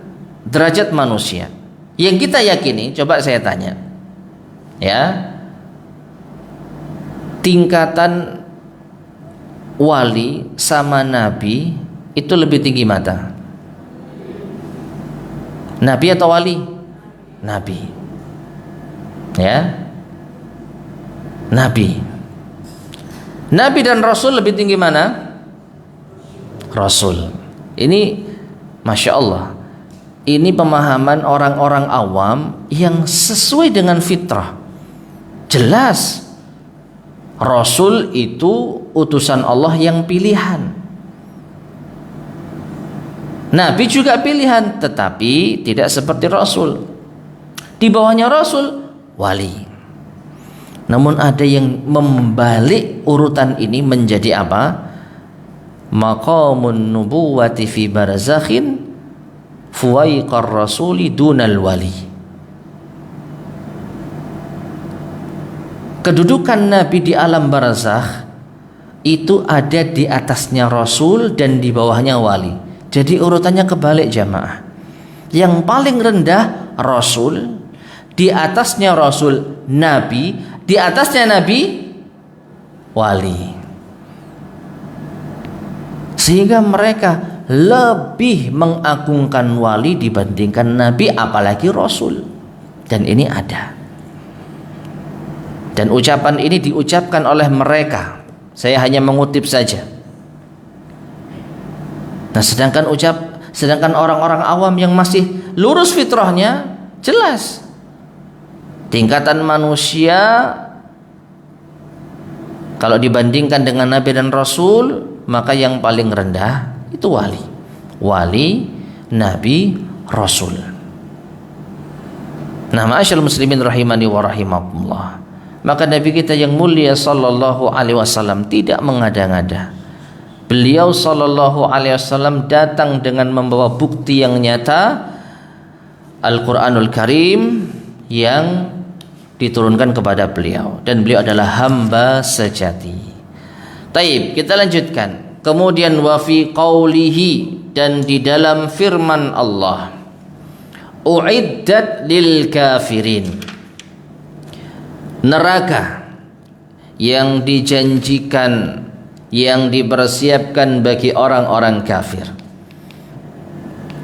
derajat manusia. Yang kita yakini, coba saya tanya. Ya. Tingkatan wali sama nabi itu lebih tinggi mata. Nabi atau wali? Nabi. Ya. Nabi. Nabi dan Rasul lebih tinggi mana? Rasul. Ini Masya Allah, ini pemahaman orang-orang awam yang sesuai dengan fitrah. Jelas Rasul itu utusan Allah yang pilihan. Nabi juga pilihan, tetapi tidak seperti Rasul. Di bawahnya Rasul, wali. Namun ada yang membalik urutan ini menjadi apa? Maqamun nubuwati fi barzakhin fuwaiqar rasuli dunal wali. Kedudukan Nabi di alam barzakh itu ada di atasnya Rasul dan di bawahnya wali. Jadi urutannya kebalik jamaah. Yang paling rendah Rasul, di atasnya Rasul Nabi, di atasnya Nabi wali. Sehingga mereka lebih mengagungkan wali dibandingkan Nabi, apalagi Rasul. Dan ini ada. Dan ucapan ini diucapkan oleh mereka. Saya hanya mengutip saja. Nah, sedangkan orang-orang awam yang masih lurus fitrahnya, jelas tingkatan manusia kalau dibandingkan dengan Nabi dan Rasul, maka yang paling rendah itu wali. Wali, Nabi, Rasul. Nah, ma'asyarul muslimin rahimani wa rahimakumullah. Maka Nabi kita yang mulia sallallahu alaihi wasallam tidak mengada-ngada. Beliau sallallahu alaihi wasallam datang dengan membawa bukti yang nyata, Al-Qur'anul Karim yang diturunkan kepada beliau, dan beliau adalah hamba sejati. Taib, kita lanjutkan. Kemudian wa fi qaulihi, dan di dalam firman Allah, uiddat lil kafirin. Neraka yang dijanjikan, yang dipersiapkan bagi orang-orang kafir.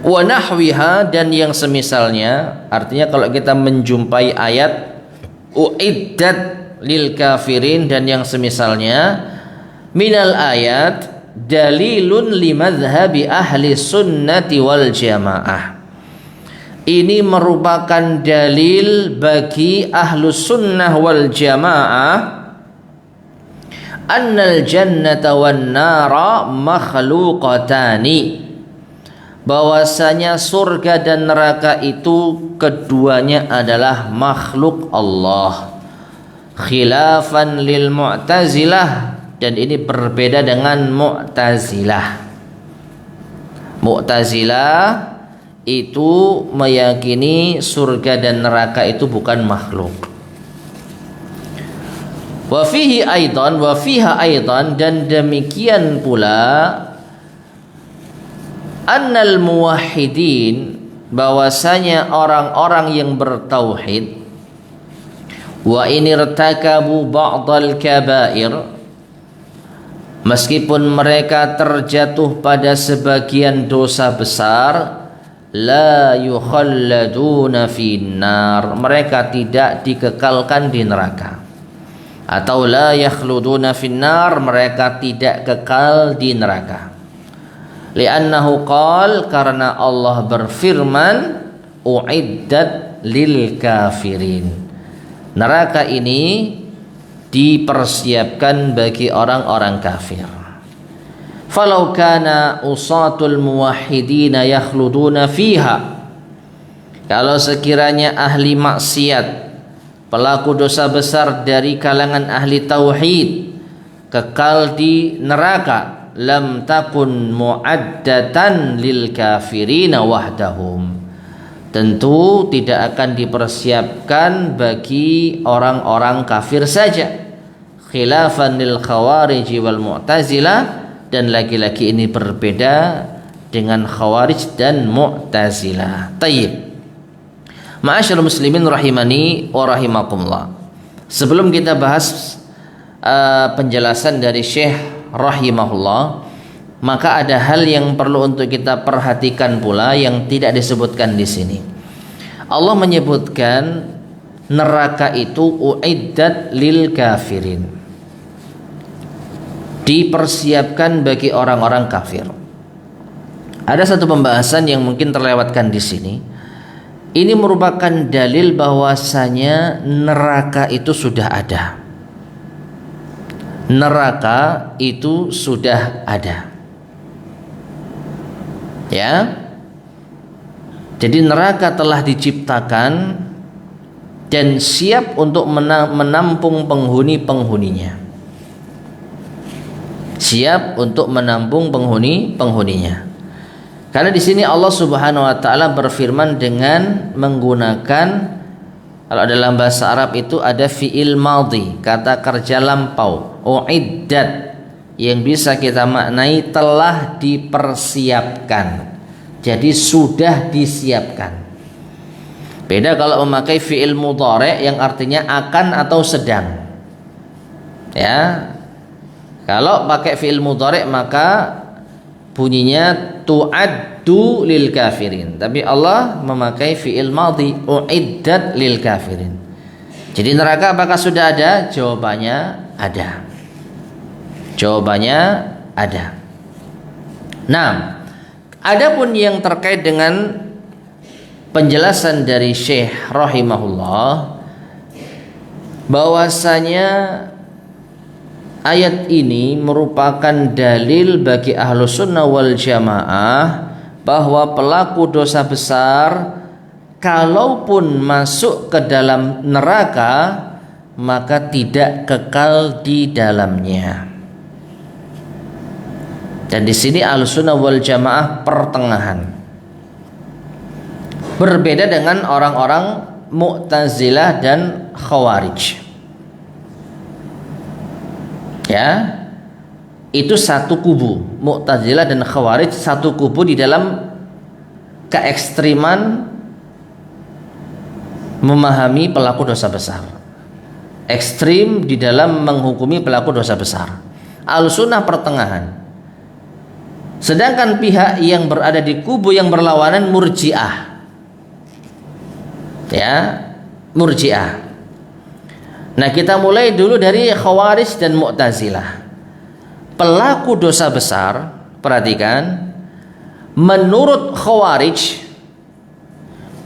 Wa nahwiha, dan yang semisalnya. Artinya kalau kita menjumpai ayat uiddat lil kafirin dan yang semisalnya, minal ayat dalilun limadhhabi ahli sunnati wal jamaah. Ini merupakan dalil bagi ahlus sunnah wal jamaah, annal jannata wan nara makhluqatani, bahwasanya surga dan neraka itu keduanya adalah makhluk Allah. Khilafan lil mu'tazilah, dan ini berbeda dengan mu'tazilah. Mu'tazilah itu meyakini surga dan neraka itu bukan makhluk. Wa fihi aidan, wa fiha aidan, dan demikian pula annal muwahhidin, bahwasanya orang-orang yang bertauhid, wa in irtakabu ba'dal kabair, meskipun mereka terjatuh pada sebagian dosa besar, la yukhalladuna finnar, mereka tidak dikekalkan di neraka. Atau la yakhluduna finnar, mereka tidak kekal di neraka. Li'annahu qal, karena Allah berfirman, uiddat lil kafirin, neraka ini dipersiapkan bagi orang-orang kafir. Falau kana usatul muwahhidina yakhluduna fiha, kalau sekiranya ahli maksiat, pelaku dosa besar dari kalangan ahli tauhid kekal di neraka, lam takun muaddatan lil kafirina wahdahum, tentu tidak akan dipersiapkan bagi orang-orang kafir saja. Khilafan lil khawarij wal mu'tazilah, dan lagi-lagi ini berbeda dengan khawarij dan mu'tazilah. Tayyib. Ma'asyiral muslimin rahimani wa rahimakumullah. Sebelum kita bahas penjelasan dari Syekh rahimahullah, maka ada hal yang perlu untuk kita perhatikan pula yang tidak disebutkan di sini. Allah menyebutkan neraka itu uiddat lil kafirin, dipersiapkan bagi orang-orang kafir. Ada satu pembahasan yang mungkin terlewatkan di sini. Ini merupakan dalil bahwasanya neraka itu sudah ada. Neraka itu sudah ada. Ya. Jadi neraka telah diciptakan dan siap untuk menampung penghuni-penghuninya. Siap untuk menampung penghuninya. Karena di sini Allah Subhanahu wa taala berfirman dengan menggunakan, kalau dalam bahasa Arab itu ada fi'il madhi, kata kerja lampau, uiddat, yang bisa kita maknai telah dipersiapkan. Jadi sudah disiapkan. Beda kalau memakai fi'il mudhari yang artinya akan atau sedang. Ya. Kalau pakai fi'il mudhari maka bunyinya tu'addu lil kafirin. Tapi Allah memakai fi'il madhi, uiddat lil kafirin. Jadi neraka apakah sudah ada? Jawabannya ada. Jawabannya ada. Nah, adapun yang terkait dengan penjelasan dari Syekh rahimahullah, bahwasanya ayat ini merupakan dalil bagi Ahlus Sunnah wal Jamaah bahwa pelaku dosa besar kalaupun masuk ke dalam neraka maka tidak kekal di dalamnya. Dan di sini Ahlus Sunnah wal Jamaah pertengahan. Berbeda dengan orang-orang Mu'tazilah dan Khawarij. Ya, itu satu kubu. Mu'tazilah dan Khawarij satu kubu di dalam keekstriman memahami pelaku dosa besar, ekstrim di dalam menghukumi pelaku dosa besar. Al-Sunnah pertengahan. Sedangkan pihak yang berada di kubu yang berlawanan Murji'ah. Ya, Murji'ah. Nah, kita mulai dulu dari Khawarij dan Mu'tazilah. Pelaku dosa besar, perhatikan, menurut Khawarij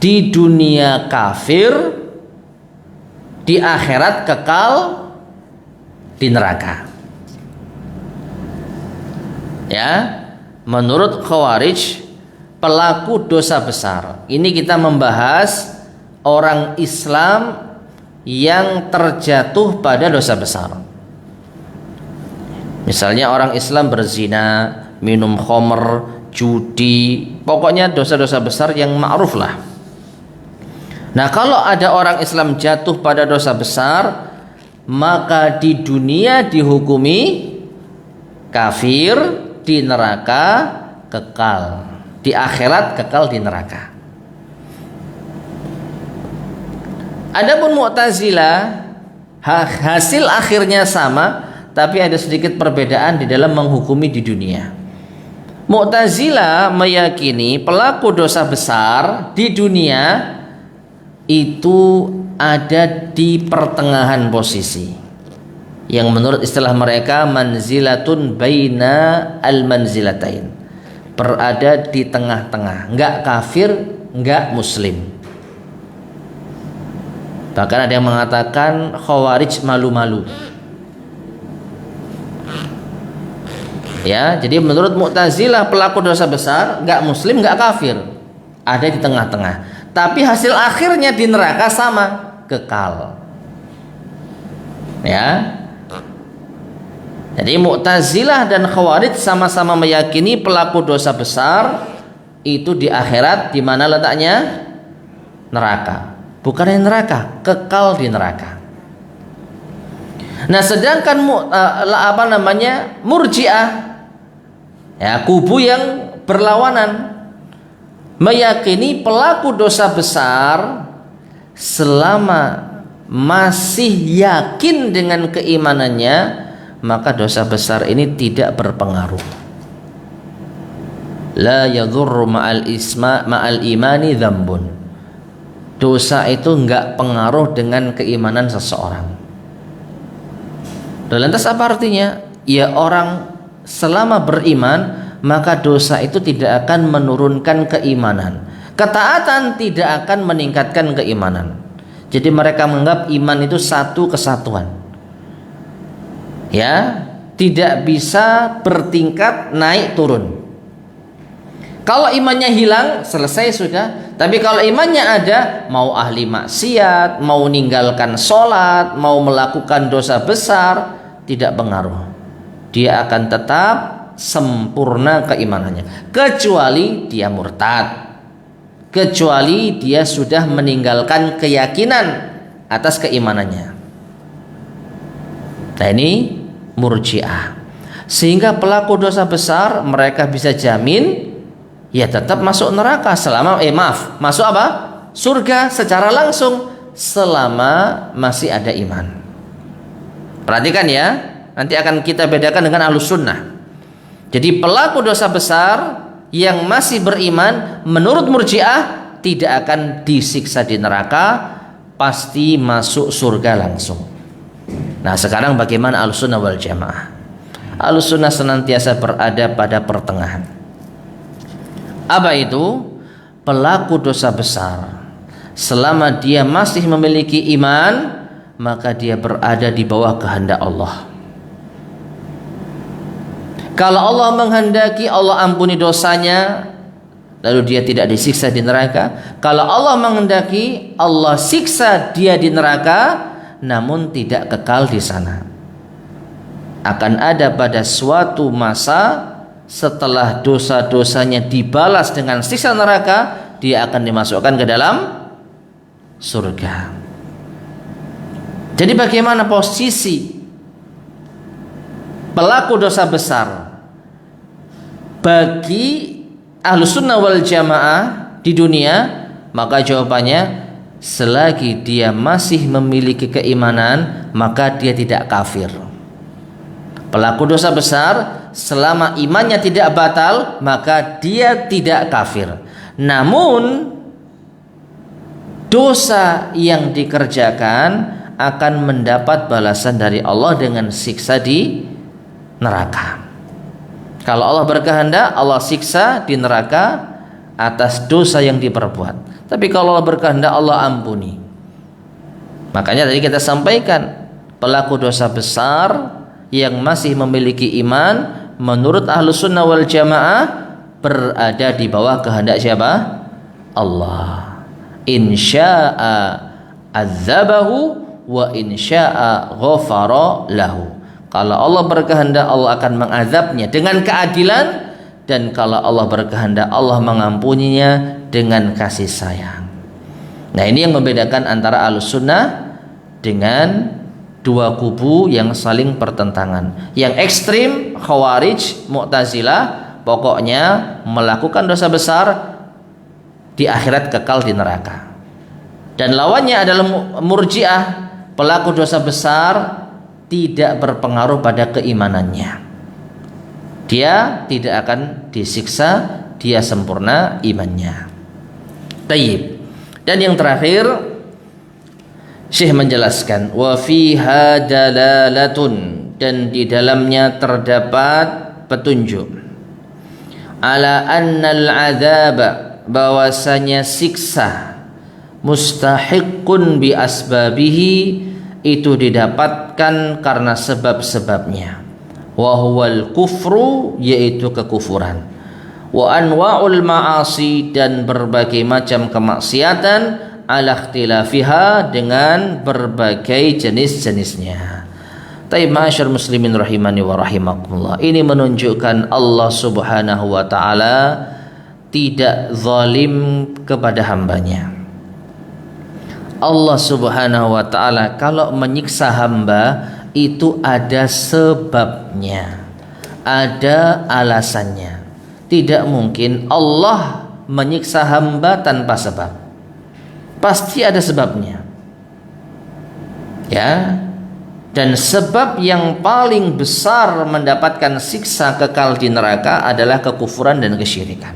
di dunia kafir, di akhirat kekal di neraka. Ya, menurut Khawarij pelaku dosa besar. Ini kita membahas orang Islam yang terjatuh pada dosa besar. Misalnya orang Islam berzina, minum khamr, judi, pokoknya dosa-dosa besar yang ma'ruf lah. Nah, kalau ada orang Islam jatuh pada dosa besar, maka di dunia dihukumi kafir, di neraka kekal, di akhirat kekal di neraka. Adapun Mu'tazilah hasil akhirnya sama, tapi ada sedikit perbedaan di dalam menghukumi di dunia. Mu'tazilah meyakini pelaku dosa besar di dunia itu ada di pertengahan posisi, yang menurut istilah mereka manzilatun baina al-manzilatain, berada di tengah-tengah, enggak kafir, enggak muslim. Bahkan ada yang mengatakan khawarij malu-malu. Ya, jadi menurut Mu'tazilah pelaku dosa besar enggak muslim, enggak kafir, ada di tengah-tengah. Tapi hasil akhirnya di neraka sama, kekal. Ya. Jadi Mu'tazilah dan Khawarij sama-sama meyakini pelaku dosa besar itu di akhirat, di mana letaknya? Neraka. Bukan di neraka, kekal di neraka. Nah, sedangkan Murji'ah, ya, kubu yang berlawanan, meyakini pelaku dosa besar selama masih yakin dengan keimanannya, maka dosa besar ini tidak berpengaruh. La yadhurru ma'al imani dzambun. Dosa itu enggak pengaruh dengan keimanan seseorang. Lantas apa artinya? Ya, orang selama beriman maka dosa itu tidak akan menurunkan keimanan. Ketaatan tidak akan meningkatkan keimanan. Jadi mereka menganggap iman itu satu kesatuan. Ya, tidak bisa bertingkat naik turun. Kalau imannya hilang, selesai sudah. Tapi kalau imannya ada, mau ahli maksiat, mau meninggalkan sholat, mau melakukan dosa besar, tidak pengaruh. Dia akan tetap sempurna keimanannya, kecuali dia murtad, kecuali dia sudah meninggalkan keyakinan atas keimanannya. Nah, ini Murji'ah. Sehingga pelaku dosa besar mereka bisa jamin ya tetap masuk neraka selama masuk apa? Surga secara langsung selama masih ada iman. Perhatikan ya, nanti akan kita bedakan dengan Ahlus Sunnah. Jadi pelaku dosa besar yang masih beriman menurut Murji'ah tidak akan disiksa di neraka, pasti masuk surga langsung. Nah, sekarang bagaimana Ahlus Sunnah wal Jamaah? Ahlus Sunnah senantiasa berada pada pertengahan. Apa itu? Pelaku dosa besar selama dia masih memiliki iman, maka dia berada di bawah kehendak Allah. Kalau Allah menghendaki, Allah ampuni dosanya, lalu dia tidak disiksa di neraka. Kalau Allah menghendaki, Allah siksa dia di neraka, namun tidak kekal di sana. Akan ada pada suatu masa setelah dosa-dosanya dibalas dengan siksa neraka, dia akan dimasukkan ke dalam surga. Jadi bagaimana posisi pelaku dosa besar bagi Ahlus Sunnah wal Jamaah di dunia? Maka jawabannya, selagi dia masih memiliki keimanan, maka dia tidak kafir. Pelaku dosa besar selama imannya tidak batal, maka dia tidak kafir. Namun dosa yang dikerjakan akan mendapat balasan dari Allah dengan siksa di neraka. Kalau Allah berkehendak, Allah siksa di neraka atas dosa yang diperbuat. Tapi kalau Allah berkehendak, Allah ampuni. Makanya tadi kita sampaikan, pelaku dosa besar yang masih memiliki iman menurut Ahlus Sunnah wal Jamaah berada di bawah kehendak siapa? Allah. Insya'a adzabahu wa insya'a ghafara lahu. Kalau Allah berkehendak, Allah akan mengazabnya dengan keadilan, dan kalau Allah berkehendak, Allah mengampuninya dengan kasih sayang. Nah, ini yang membedakan antara Ahlus Sunnah dengan dua kubu yang saling bertentangan. Yang ekstrim Khawarij, Mu'tazilah, pokoknya melakukan dosa besar di akhirat kekal di neraka. Dan lawannya adalah Murji'ah, pelaku dosa besar tidak berpengaruh pada keimanannya. dia tidak akan disiksa, dia sempurna imannya. Tayyib. Dan yang terakhir Syekh menjelaskan wa fiha dalalatun, dan di dalamnya terdapat petunjuk ala annal adzaba, bahwasanya siksa mustahiqqun bi asbabihi, itu didapatkan karena sebab-sebabnya. Wa huwal kufru, yaitu kekufuran. Wa anwa'ul ma'asi, dan berbagai macam kemaksiatan, ala ikhtilafiha, dengan berbagai jenis-jenisnya. Taib ma'asyar muslimin rahimani wa rahimakumullah. Ini menunjukkan Allah subhanahu wa ta'ala tidak zalim kepada hambanya. Allah subhanahu wa ta'ala kalau menyiksa hamba itu ada sebabnya, ada alasannya. Tidak mungkin Allah menyiksa hamba tanpa sebab. Pasti ada sebabnya. Ya. Dan sebab yang paling besar mendapatkan siksa kekal di neraka adalah kekufuran dan kesyirikan.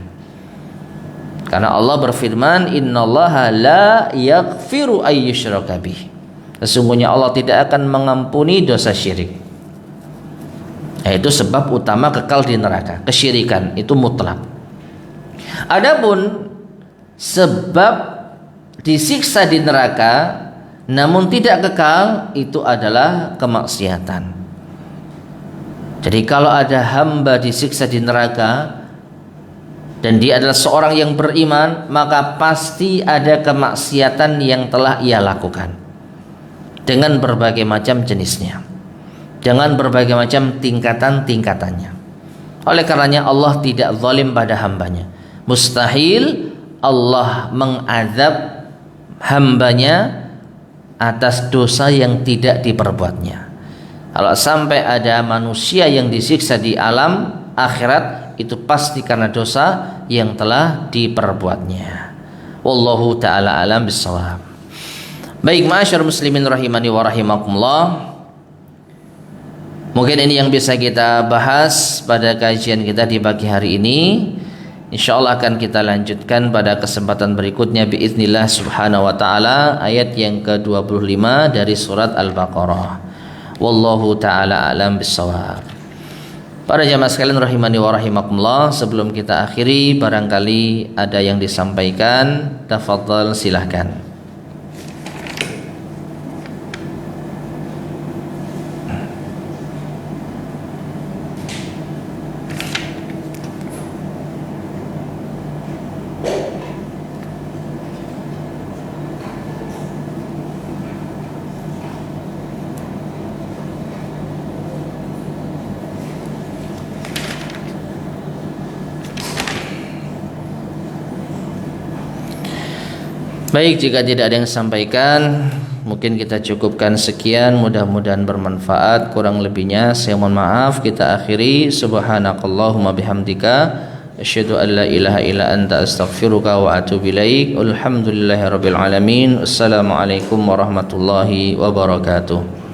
Karena Allah berfirman, innallaha la yaghfiru ay yushraka bih. Sesungguhnya Allah tidak akan mengampuni dosa syirik. Itu sebab utama kekal di neraka. Kesyirikan itu mutlak. Adapun sebab disiksa di neraka namun tidak kekal, itu adalah kemaksiatan. Jadi kalau ada hamba disiksa di neraka dan dia adalah seorang yang beriman, maka pasti ada kemaksiatan yang telah ia lakukan dengan berbagai macam jenisnya, dengan berbagai macam tingkatan-tingkatannya. Oleh karenanya Allah tidak zalim pada hambanya. Mustahil Allah mengadab hambanya atas dosa yang tidak diperbuatnya. Kalau sampai ada manusia yang disiksa di alam akhirat, itu pasti karena dosa yang telah diperbuatnya. Wallahu ta'ala alam bissawab. Baik ma'asyar muslimin rahimani wa rahimakumullah, mungkin ini yang bisa kita bahas pada kajian kita di pagi hari ini. InsyaAllah akan kita lanjutkan pada kesempatan berikutnya biiznillah subhanahu wa ta'ala, ayat yang ke-25 dari surat Al-Baqarah. Wallahu ta'ala alam bissawab. Para jamaah sekalian rahimani wa rahimakumullah, sebelum kita akhiri barangkali ada yang disampaikan, tafadhal silahkan. Baik, jika tidak ada yang sampaikan, mungkin kita cukupkan sekian. Mudah-mudahan bermanfaat. Kurang lebihnya saya mohon maaf. Kita akhiri. Subhanakallahumma bihamdika asyhadu an la ilaha illa anta astaghfiruka wa atubu ilaik. Alhamdulillahirabbil alamin. Wassalamualaikum warahmatullahi wabarakatuh.